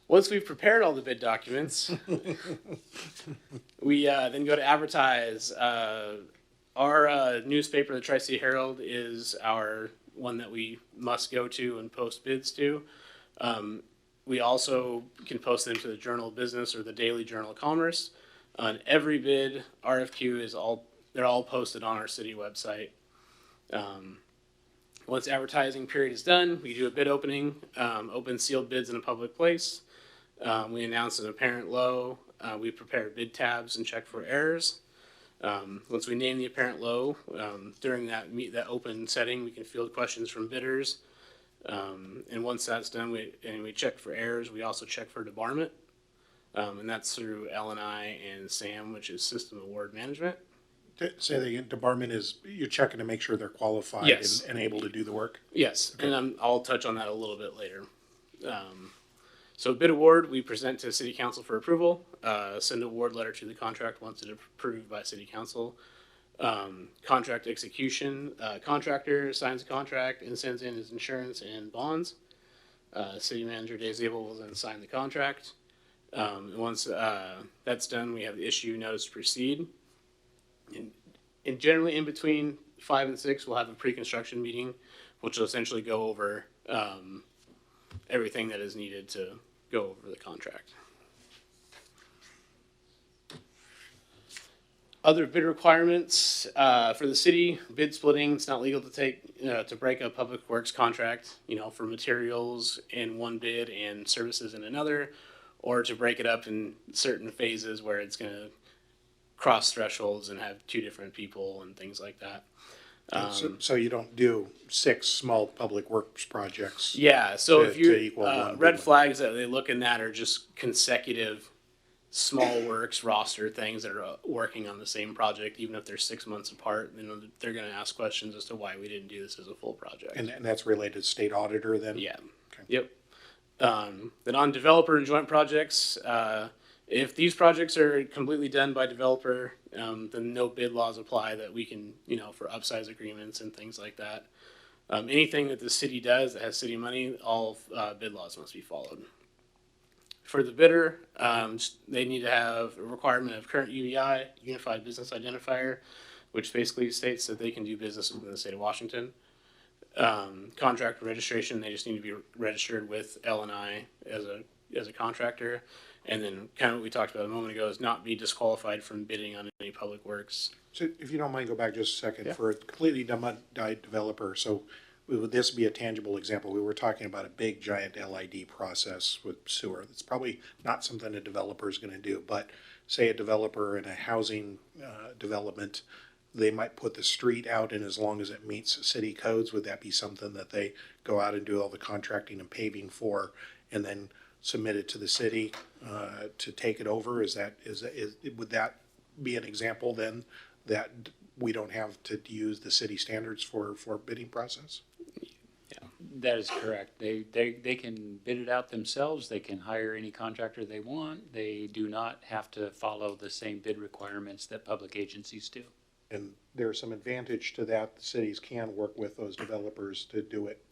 Once we've prepared all the bid documents, we then go to advertise. Our newspaper, the Tri-City Herald, is our one that we must go to and post bids to. We also can post them to the Journal of Business or the Daily Journal of Commerce. On every bid, RFQ is all they're all posted on our city website. Once advertising period is done, we do a bid opening, open sealed bids in a public place. We announce an apparent low. We prepare bid tabs and check for errors. Once we name the apparent low, during that open setting, we can field questions from bidders. And once that's done, we check for errors. We also check for debarment, and that's through L&I and SAM, which is System Award Management. Say that again, debarment is, you're checking to make sure they're qualified Yes. and able to do the work? Yes, and I'll touch on that a little bit later. So bid award, we present to City Council for approval, send an award letter to the contract once it's approved by City Council. Contract execution, contractor signs a contract and sends in his insurance and bonds. City Manager Dave Zabel will then sign the contract. And once that's done, we have the issue notice to proceed. And generally in between 5 and 6, we'll have a pre-construction meeting, which will essentially go over everything that is needed to go over the contract. Other bid requirements for the city: bid splitting. It's not legal to to break a public works contract, for materials in one bid and services in another, or to break it up in certain phases where it's going to cross thresholds and have 2 different people and things like that. So you don't do 6 small public works projects? Yeah, so to if you equal one red big one. flags that they look in that are just consecutive small works roster things that are working on the same project, even if they're 6 months apart. They're going to ask questions as to why we didn't do this as a full project. And that's related to state auditor then? Yeah. Okay. Yep. Then on developer and joint projects, if these projects are completely done by developer, then no bid laws apply that we can, for upsize agreements and things like that. Anything that the city does that has city money, all bid laws must be followed. For the bidder, they need to have a requirement of current UBI, Unified Business Identifier, which basically states that they can do business within the state of Washington. Contract registration, they just need to be registered with L&I as a contractor. And then kind of what we talked about a moment ago is not be disqualified from bidding on any public works. So if you don't mind, go back just a second. Yeah. For a completely died developer, so would this be a tangible example? We were talking about a big giant LID process with sewer. It's probably not something a developer is going to do, but say a developer in a housing development, they might put the street out, and as long as it meets city codes, would that be something that they go out and do all the contracting and paving for, and then submit it to the city to take it over? Would that be an example then that we don't have to use the city standards for bidding process? That is correct. They can bid it out themselves. They can hire any contractor they want. They do not have to follow the same bid requirements that public agencies do. And there's some advantage to that. The cities can work with those developers to do it,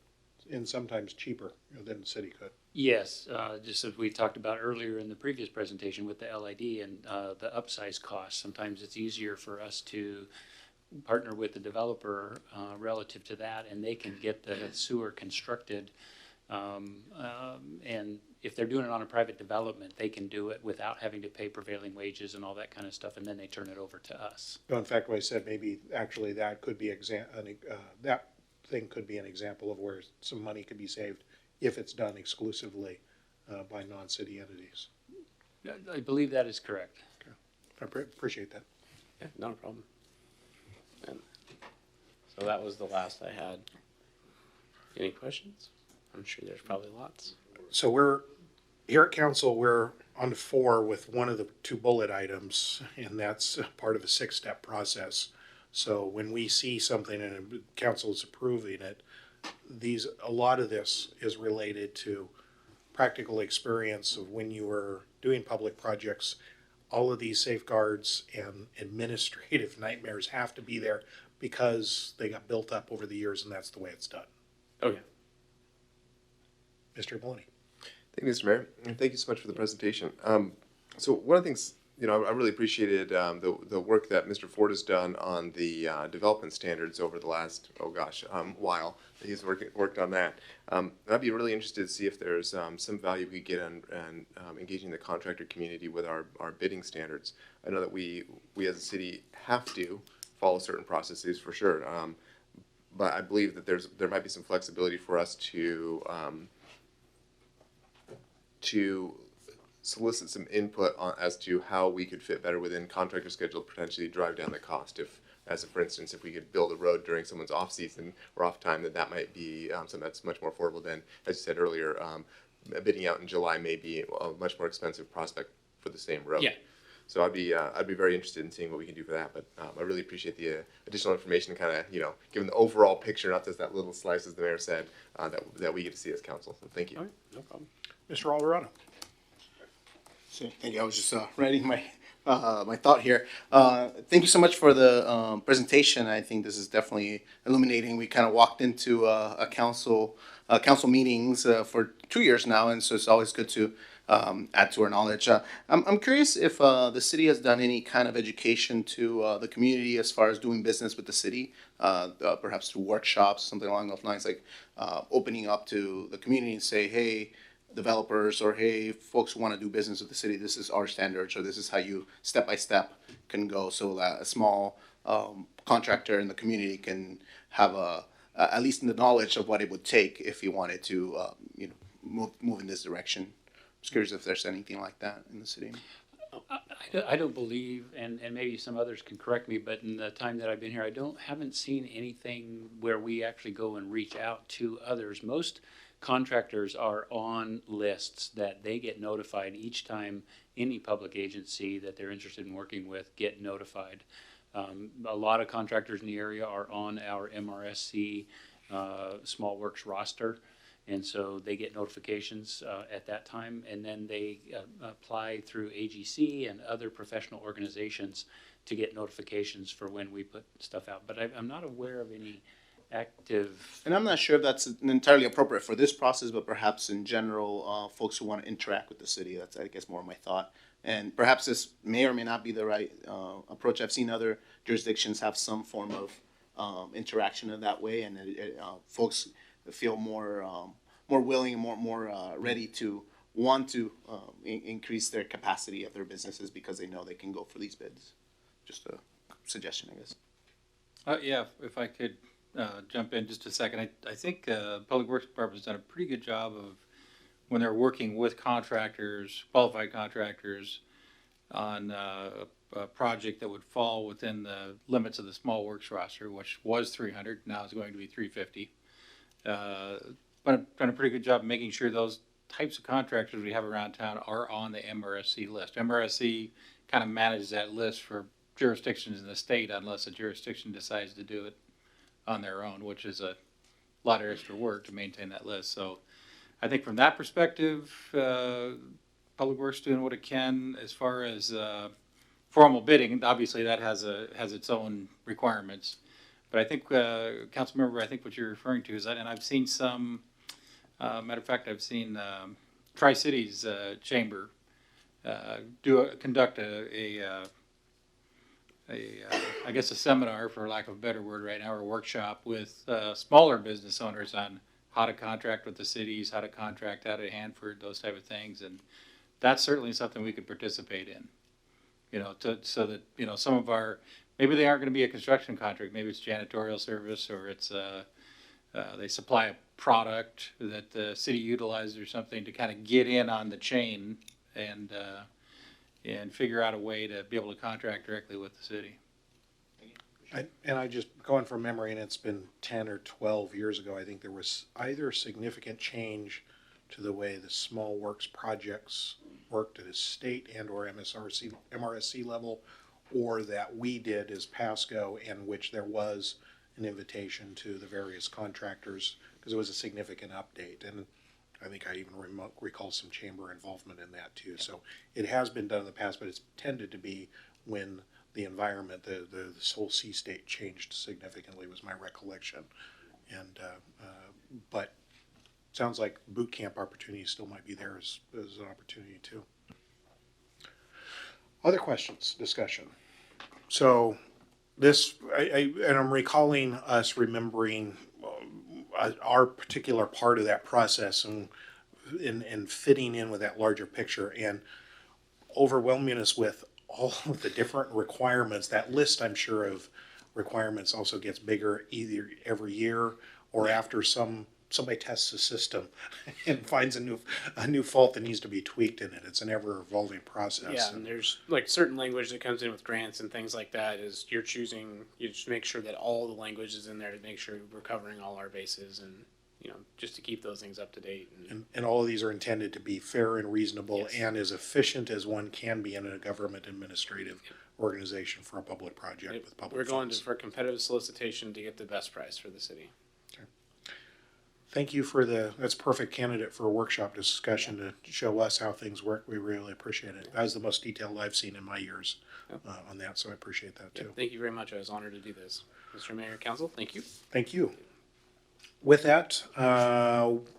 and sometimes cheaper than the city could. Yes, just as we talked about earlier in the previous presentation with the LID and the upsize costs, sometimes it's easier for us to partner with the developer relative to that, and they can get the sewer constructed. And if they're doing it on a private development, they can do it without having to pay prevailing wages and all that kind of stuff, and then they turn it over to us. No, in fact, what I said, maybe actually that could be that thing could be an example of where some money could be saved if it's done exclusively by non-city entities. I believe that is correct. I appreciate that. Yeah, not a problem. And so that was the last I had. Any questions? I'm sure there's probably lots. So we're here at council, we're on 4 with one of the 2 bullet items, and that's part of a 6-step process. So when we see something and council is approving it, a lot of this is related to practical experience of when you were doing public projects. All of these safeguards and administrative nightmares have to be there because they got built up over the years, and that's the way it's done. Okay. Mr. Maloney. Thank you, Mr. Mayor, and thank you so much for the presentation. So one of the things, I really appreciated the work that Mr. Ford has done on the development standards over the last, while that he's worked on that. I'd be really interested to see if there's some value we get on engaging the contractor community with our bidding standards. I know that we as a city have to follow certain processes for sure. But I believe that there might be some flexibility for us to solicit some input on as to how we could fit better within contractor schedule, potentially drive down the cost. For instance, if we could build a road during someone's off season or off time, that might be something that's much more affordable than, as you said earlier, bidding out in July may be a much more expensive prospect for the same road. Yeah. So I'd be very interested in seeing what we can do for that. But I really appreciate the additional information, kind of given the overall picture, not just that little slice, as the mayor said, that we get to see as council. So thank you. All right, no problem. Mr. Alvarado. So, thank you. I was just writing my my thought here. Thank you so much for the presentation. I think this is definitely illuminating. We kind of walked into a council meetings for 2 years now, and so it's always good to add to our knowledge. I'm curious if the city has done any kind of education to the community as far as doing business with the city, perhaps through workshops, something along those lines, like opening up to the community and say, hey, developers, or hey, folks who want to do business with the city, this is our standards, or this is how you step by step can go, so that a small contractor in the community can have at least the knowledge of what it would take if he wanted to move in this direction. Just curious if there's anything like that in the city. I don't believe, and maybe some others can correct me, but in the time that I've been here, haven't seen anything where we actually go and reach out to others. Most contractors are on lists that they get notified each time any public agency that they're interested in working with get notified. A lot of contractors in the area are on our MRSC Small Works roster, and so they get notifications at that time, and then they apply through AGC and other professional organizations to get notifications for when we put stuff out. But I'm not aware of any active. And I'm not sure if that's entirely appropriate for this process, but perhaps in general, folks who want to interact with the city. That's, I guess, more my thought. And perhaps this may or may not be the right approach. I've seen other jurisdictions have some form of interaction in that way, and folks feel more willing and more ready to want to increase their capacity of their businesses because they know they can go for these bids. Just a suggestion, I guess. Yeah, if I could jump in just a second. I think Public Works Department has done a pretty good job of, when they're working with contractors, qualified contractors, on a project that would fall within the limits of the small works roster, which was 300, now is going to be 350. But I've done a pretty good job of making sure those types of contractors we have around town are on the MRSC list. MRSC kind of manages that list for jurisdictions in the state, unless a jurisdiction decides to do it on their own, which is a lot of extra work to maintain that list. So I think from that perspective, Public Works doing what it can as far as formal bidding. Obviously that has its own requirements. But I think, council member, I think what you're referring to is that, and I've seen some, matter of fact, I've seen Tri-Cities Chamber conduct I guess a seminar, for lack of a better word right now, or a workshop with smaller business owners on how to contract with the cities, how to contract out of Hanford, those type of things. And that's certainly something we could participate in, so that, some of our, maybe they aren't going to be a construction contract, maybe it's janitorial service, or it's they supply a product that the city utilizes or something, to kind of get in on the chain and figure out a way to be able to contract directly with the city. I just going from memory, and it's been 10 or 12 years ago, I think there was either significant change to the way the small works projects worked at a state and or MRSC level, or that we did as Pasco, in which there was an invitation to the various contractors, because it was a significant update. And I think I even recall some chamber involvement in that too. So it has been done in the past, but it's tended to be when the environment, this whole sea state changed significantly, was my recollection. And but it sounds like boot camp opportunity still might be there as an opportunity too. Other questions, discussion. So this, and I'm recalling us remembering our particular part of that process and fitting in with that larger picture, and overwhelming us with all of the different requirements. That list, I'm sure, of requirements also gets bigger either every year or after somebody tests the system and finds a new fault that needs to be tweaked in it. It's an ever evolving process. Yeah, and there's like certain language that comes in with grants and things like that is you just make sure that all the language is in there to make sure we're covering all our bases and, just to keep those things up to date. And all of these are intended to be fair and reasonable Yes. and as efficient as one can be in a government administrative organization for a public project with public We're going funds. for competitive solicitation to get the best price for the city. Thank you for that's perfect candidate for a workshop discussion to show us how things work. We really appreciate it. That was the most detailed I've seen in my years on that, so I appreciate that too. Thank you very much. I was honored to do this. Mr. Mayor, Council, thank you. Thank you. With that,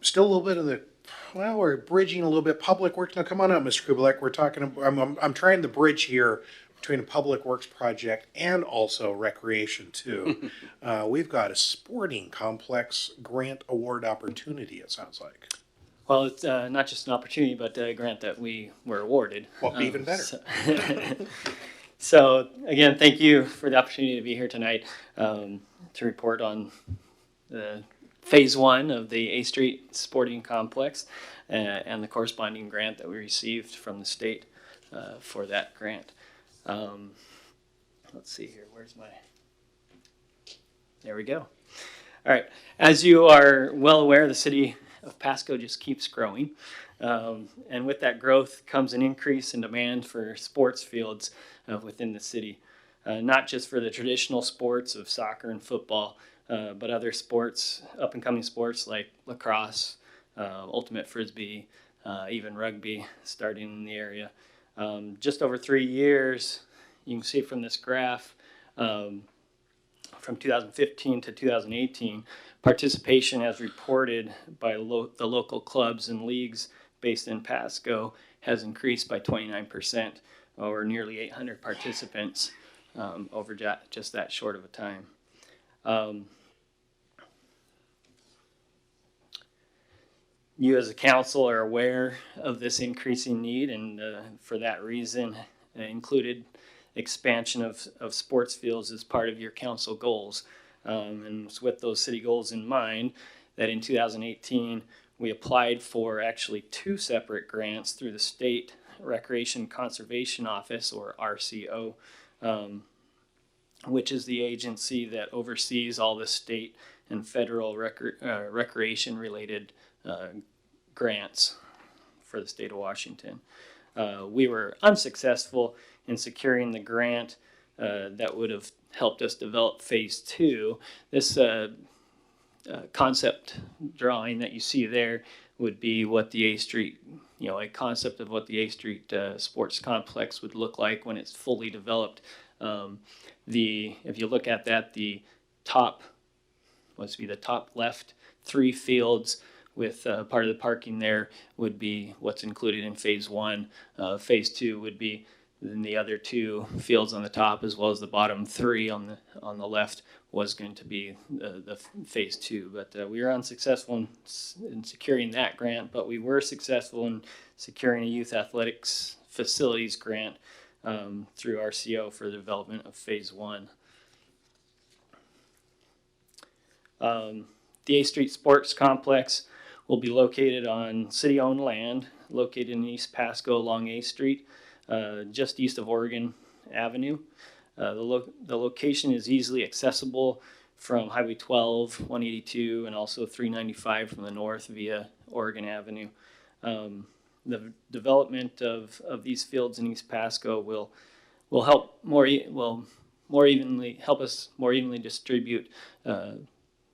still a little bit of we're bridging a little bit public works. Now come on up, Mr. Kubelik. We're talking, I'm trying to bridge here between a public works project and also recreation too. We've got a sporting complex grant award opportunity, it sounds like. Well, it's not just an opportunity, but a grant that we were awarded. Well, even better. So again, thank you for the opportunity to be here tonight to report on the phase 1 of the A Street Sporting Complex and the corresponding grant that we received from the state for that grant. Let's see here, there we go. All right, as you are well aware, the city of Pasco just keeps growing. And with that growth comes an increase in demand for sports fields within the city. Not just for the traditional sports of soccer and football, but other sports, up and coming sports like lacrosse, ultimate frisbee, even rugby starting in the area. Just over 3 years, you can see from this graph, from 2015 to 2018, participation as reported by the local clubs and leagues based in Pasco has increased by 29%, or nearly 800 participants over just that short of a time. You as a council are aware of this increasing need, and for that reason included expansion of sports fields as part of your council goals. And it's with those city goals in mind that in 2018 we applied for actually 2 separate grants through the State Recreation Conservation Office, or RCO, which is the agency that oversees all the state and federal recreation related grants for the state of Washington. We were unsuccessful in securing the grant that would have helped us develop phase 2. This concept drawing that you see there would be what the A Street, a concept of what the A Street sports complex would look like when it's fully developed. If you look at that, the top left 3 fields with part of the parking there would be what's included in phase 1. Phase 2 would be then the other 2 fields on the top, as well as the bottom 3 on the left, was going to be the phase 2. But we were unsuccessful in securing that grant, but we were successful in securing a youth athletics facilities grant through RCO for the development of phase 1. The A Street Sports Complex will be located on city-owned land, located in East Pasco along A Street, just east of Oregon Avenue. The location is easily accessible from Highway 12, 182, and also 395 from the north via Oregon Avenue. The development of these fields in East Pasco will help help us more evenly distribute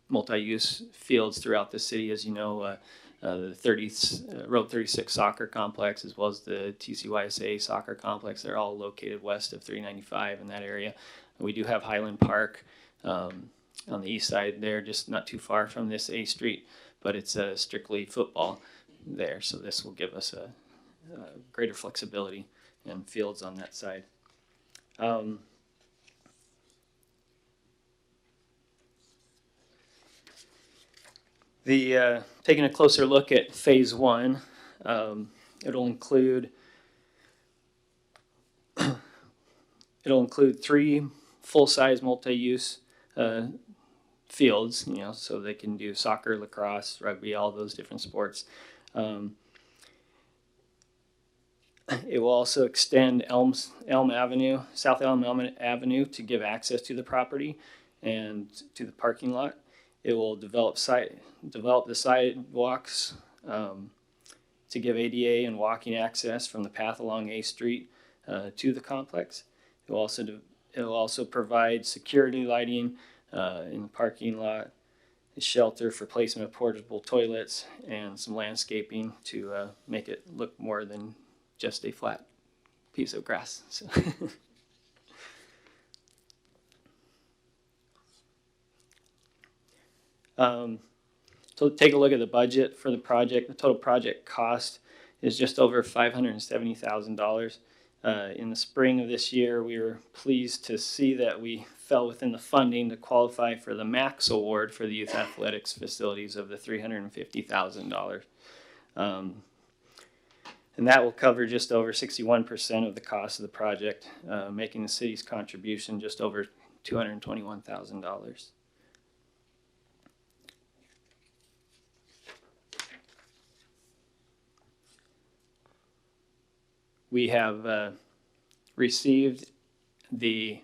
multi-use fields throughout the city. As you know, the Road 36 soccer complex, as well as the TCYSA soccer complex, they're all located west of 395 in that area. We do have Highland Park on the east side there, just not too far from this A Street, but it's strictly football there, so this will give us a greater flexibility in fields on that side. Taking a closer look at phase 1, it'll include 3 full-size multi-use fields, so they can do soccer, lacrosse, rugby, all those different sports. It will also extend Elm Avenue, South Elm Avenue, to give access to the property and to the parking lot. It will develop the sidewalks to give ADA and walking access from the path along A Street to the complex. It will also provide security lighting in the parking lot, a shelter for placement of portable toilets, and some landscaping to make it look more than just a flat piece of grass. So. So take a look at the budget for the project. The total project cost is just over $570,000. In the spring of this year, we were pleased to see that we fell within the funding to qualify for the MAX award for the youth athletics facilities of the $350,000. And that will cover just over 61% of the cost of the project, making the city's contribution just over $221,000. We have received the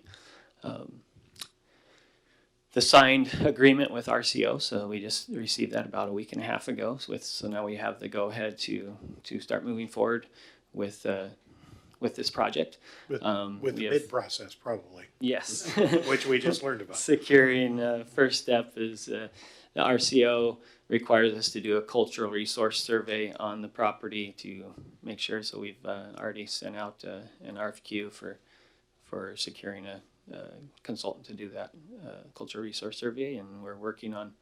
signed agreement with RCO, so we just received that about a week and a half ago. So now we have the go-ahead to start moving forward with this project. With the bid process, probably. Yes. Which we just learned about. Securing, first step is the RCO requires us to do a cultural resource survey on the property to make sure. So we've already sent out an RFQ for securing a consultant to do that cultural resource survey, and we're working on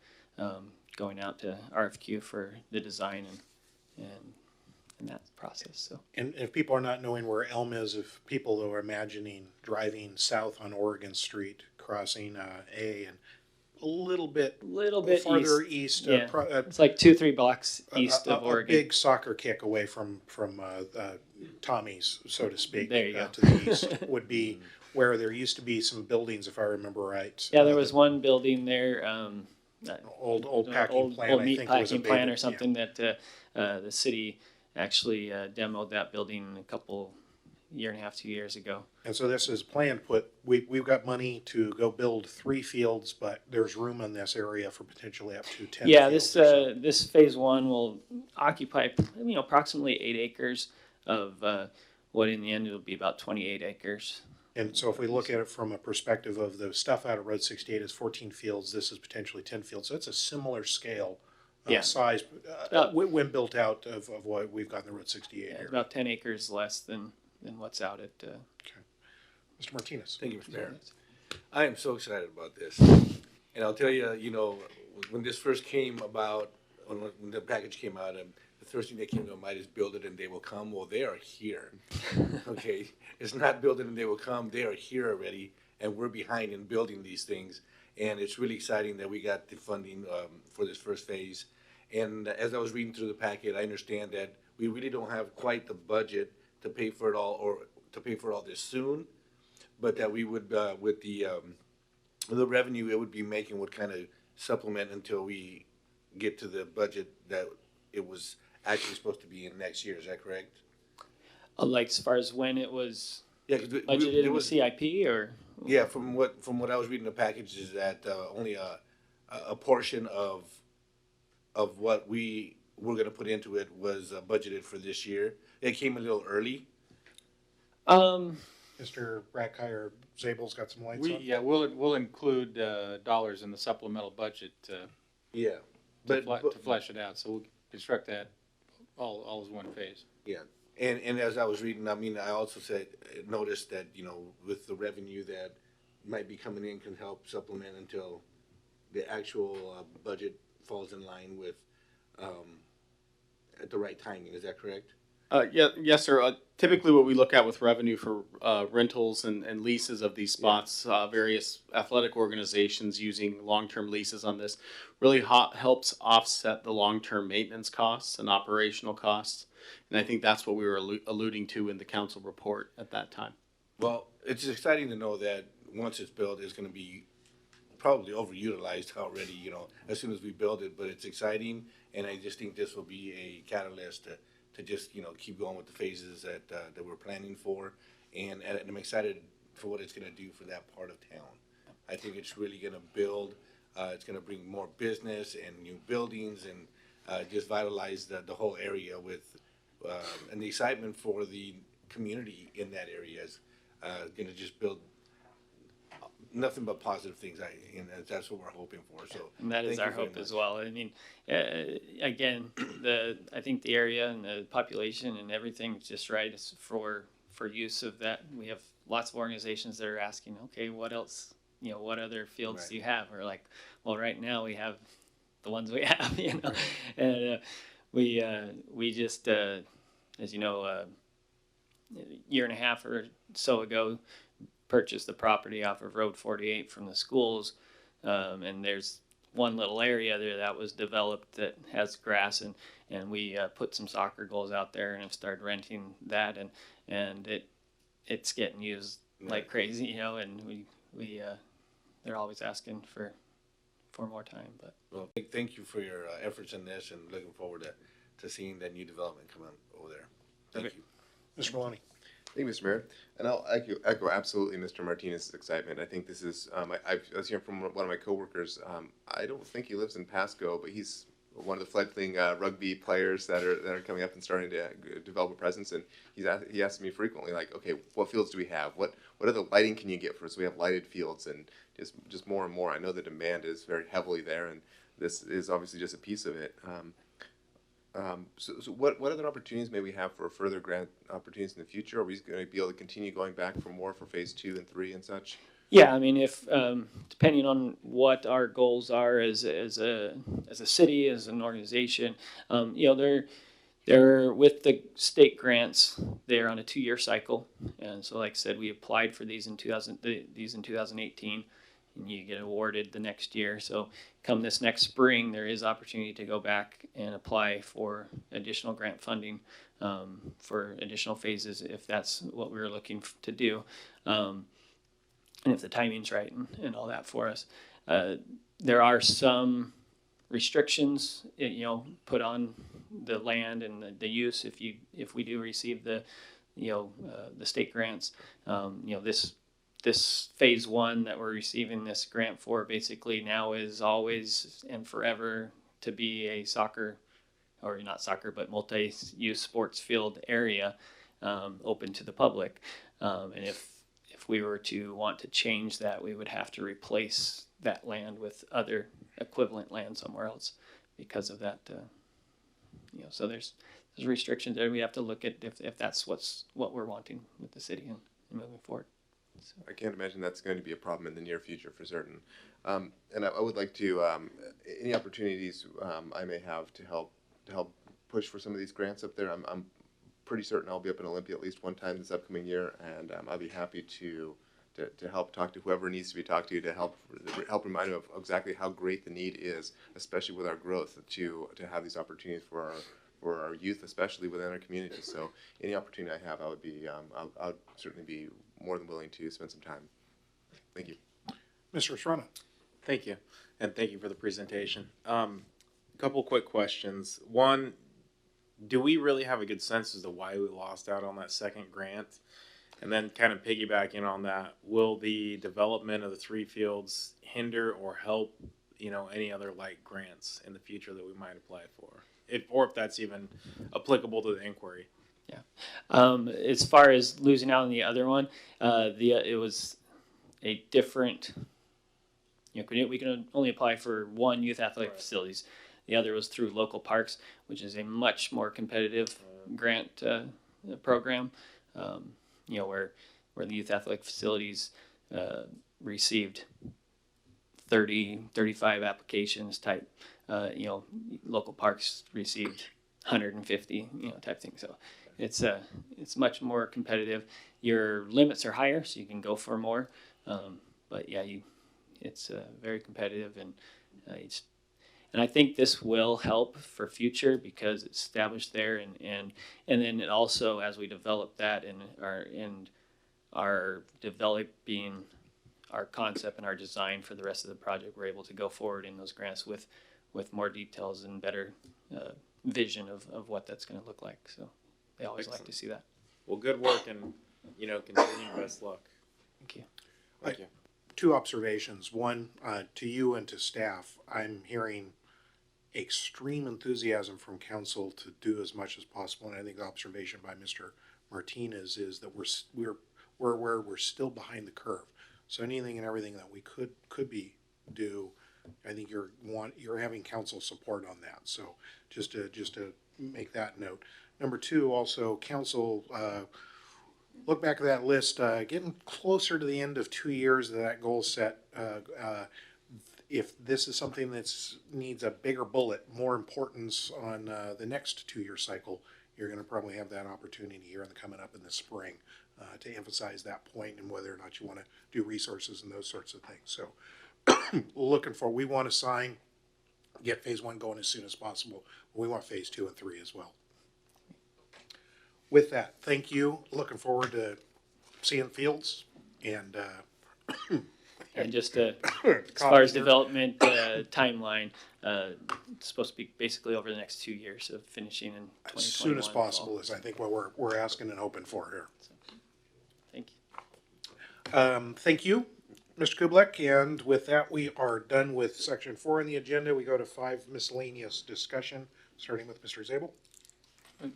going out to RFQ for the design and that process. So. And if people are not knowing where Elm is, if people are imagining driving south on Oregon Street, crossing A and a little bit farther east. Yeah. It's like 2-3 blocks east of Oregon. A big soccer kick away from Tommy's, so to speak, there you go. to the east would be where there used to be some buildings, if I remember right. Yeah, there was one building there. Old packing plant. Old I meat think it was packing abated, plant or something that the city actually demoed that building year and a half, 2 years ago. And so this is planned. We've got money to go build 3 fields, but there's room in this area for potentially up to 10. Yeah, fields this phase 1 will occupy approximately 8 acres of what in the end it'll be about 28 acres. And so if we look at it from a perspective of the stuff out of Road 68 is 14 fields, this is potentially 10 fields. So it's a similar scale size when built out of what we've got in the Road 68 area. About 10 acres less than what's out at. Okay. Mr. Martinez. Thank you, Mr. Mayor. I am so excited about this. And I'll tell you, when this first came about, when the package came out, the first thing that came to mind is build it and they will come. Well, they are here. Okay. It's not build it and they will come. They are here already. And we're behind in building these things. And it's really exciting that we got the funding for this first phase. And as I was reading through the packet, I understand that we really don't have quite the budget to pay for it all, or to pay for all this soon, but that we would, with the revenue it would be making, would kind of supplement until we get to the budget that it was actually supposed to be in next year. Is that correct? Like as far as when it was budgeted in the CIP, or? Yeah, from what I was reading the package is that only a portion of what we were going to put into it was budgeted for this year. It came a little early. Mr. Brackeye or Zabel's got some lights on? Yeah, we'll include dollars in the supplemental budget to flesh it out. So we'll construct that all as one phase. Yeah, and as I was reading, I also noticed that, with the revenue that might be coming in can help supplement until the actual budget falls in line with at the right timing. Is that correct? Yes, sir. Typically what we look at with revenue for rentals and leases of these spots, various athletic organizations using long-term leases on this really helps offset the long-term maintenance costs and operational costs. And I think that's what we were alluding to in the council report at that time. Well, it's exciting to know that once it's built, is gonna be probably overutilized already, you know, as soon as we build it, but it's exciting, and I just think this will be a catalyst to just, you know, keep going with the phases that we're planning for, and I'm excited for what it's gonna do for that part of town. I think it's really gonna build, it's gonna bring more business and new buildings, and just vitalize the whole area with, and the excitement for the community in that area is gonna just build nothing but positive things. And that's what we're hoping for. So And that is thank you our very hope as much. well. I mean, again, I think the area and the population and everything is just right for use of that. We have lots of organizations that are asking, okay, what else, you know, what other fields Right. do you have? We're like, well, right now we have the ones we have, you know, and we just, as you know, a year and a half or so ago, purchased the property off of Road 48 from the schools, and there's one little area there that was developed that has grass, and we put some soccer goals out there and have started renting that, and it's getting used like crazy, you know, and we they're always asking for more time, but. Well, thank you for your efforts in this, and looking forward to seeing that new development come out over there. Thank you. Mr. Maloney. Thank you, Mr. Mayor. And I'll echo absolutely Mr. Martinez's excitement. I think this is, I was hearing from one of my coworkers, I don't think he lives in Pasco, but he's one of the fledgling rugby players that are coming up and starting to develop a presence. And he asks me frequently, like, okay, what fields do we have? What other lighting can you get for us? We have lighted fields, and just more and more. I know the demand is very heavily there, and this is obviously just a piece of it. So what other opportunities may we have for further grant opportunities in the future? Are we going to be able to continue going back for more for phase 2 and 3 and such? Yeah, I mean, if depending on what our goals are as a city, as an organization, you know, they're with the state grants. They're on a 2-year cycle, and so like I said, we applied for these in 2018, and you get awarded the next year. So come this next spring, there is opportunity to go back and apply for additional grant funding for additional phases if that's what we were looking to do. And if the timing's right and all that for us. There are some restrictions, you know, put on the land and the use if we do receive the state grants. You know, this phase 1 that we're receiving this grant for basically now is always and forever to be a soccer, or not soccer, but multi-use sports field area open to the public. And if we were to want to change that, we would have to replace that land with other equivalent land somewhere else because of that. You know, so there's restrictions there. We have to look at if that's what we're wanting with the city and moving forward. So. I can't imagine that's going to be a problem in the near future for certain. And I would like to any opportunities I may have to help push for some of these grants up there. I'm pretty certain I'll be up in Olympia at least one time this upcoming year, and I'll be happy to help talk to whoever needs to be talked to help remind them of exactly how great the need is, especially with our growth, to have these opportunities for our youth, especially within our community. So any opportunity I have, I would be I'll certainly be more than willing to spend some time. Thank you. Mr. Estrada. Thank you, and thank you for the presentation. A couple quick questions. One, do we really have a good sense as to why we lost out on that second grant? And then kind of piggybacking on that, will the development of the 3 fields hinder or help, you know, any other like grants in the future that we might apply for? Or if that's even applicable to the inquiry. Yeah. As far as losing out on the other one, it was a different, you know, we can only apply for one youth athletic facilities. The other was through local parks, which is a much more competitive grant program. You know, where the youth athletic facilities received 35 applications type. You know, local parks received 150, you know, type thing. So it's much more competitive. Your limits are higher, so you can go for more. But yeah, it's very competitive, and I think this will help for future because it's established there, and then it also, as we develop that and are developing our concept and our design for the rest of the project, we're able to go forward in those grants with more details and better vision of what that's going to look like. So they always like to see that. Well, good work, and continuing best luck. Thank you. Thank you. Two observations. One, to you and to staff, I'm hearing extreme enthusiasm from council to do as much as possible. And I think the observation by Mr. Martinez is that we're still behind the curve. So anything and everything that we could do, I think you're having council support on that. So just to make that note. Number two, also council, look back at that list, getting closer to the end of 2 years of that goal set. If this is something that needs a bigger bullet, more importance on the next 2-year cycle, you're going to probably have that opportunity here coming up in the spring to emphasize that point and whether or not you want to do resources and those sorts of things. So we want to get phase 1 going as soon as possible. We want phase 2 and 3 as well. With that, thank you. Looking forward to seeing fields and and just as far as development timeline, it's supposed to be basically over the next 2 years of finishing in 2021. as soon as possible is I think what we're asking and hoping for here. So, thank you. Thank you, Mr. Kublek. And with that, we are done with section 4 on the agenda. We go to 5 miscellaneous discussion, starting with Mr. Zabel.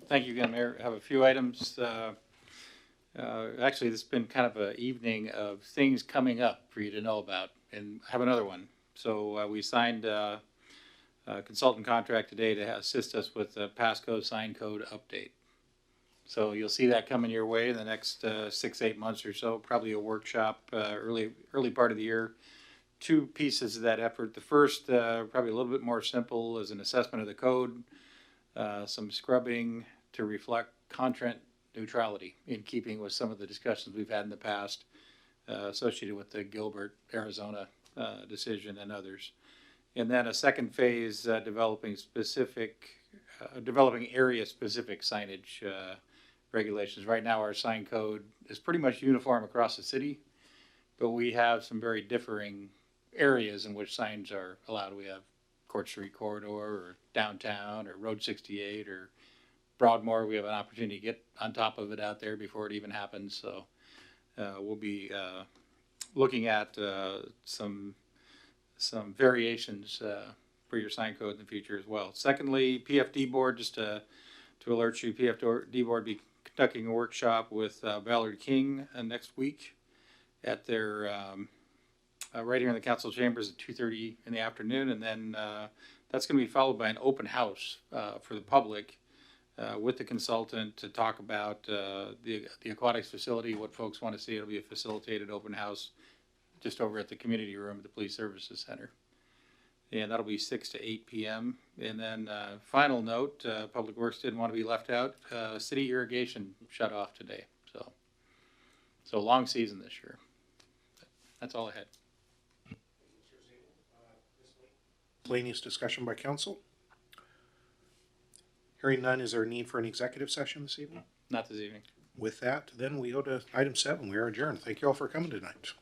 Thank you again, Mayor. I have a few items. Actually, this has been kind of an evening of things coming up for you to know about, and have another one. So we signed a consultant contract today to assist us with the Pasco sign code update. So you'll see that coming your way in the next 6-8 months or so, probably a workshop early part of the year. 2 pieces of that effort. The first, probably a little bit more simple, is an assessment of the code, some scrubbing to reflect content neutrality in keeping with some of the discussions we've had in the past associated with the Gilbert, Arizona decision and others. And then a second phase, developing area-specific signage regulations. Right now, our sign code is pretty much uniform across the city, but we have some very differing areas in which signs are allowed. We have Court Street Corridor, or downtown, or Road 68, or Broadmoor. We have an opportunity to get on top of it out there before it even happens. So we'll be looking at some variations for your sign code in the future as well. Secondly, PFD board, just to alert you, PFD board will be conducting a workshop with Ballard King next week at their right here in the council chambers at 2:30 in the afternoon, and then that's going to be followed by an open house for the public with the consultant to talk about the aquatics facility, what folks want to see. It'll be a facilitated open house just over at the community room at the Police Services Center. And that'll be 6 to 8 p.m. And then final note, Public Works didn't want to be left out. City irrigation shut off today. So long season this year. That's all I had. Miscellaneous discussion by council. Hearing none, is there a need for an executive session this evening? Not this evening. With that, then we go to item 7. We are adjourned. Thank you all for coming tonight.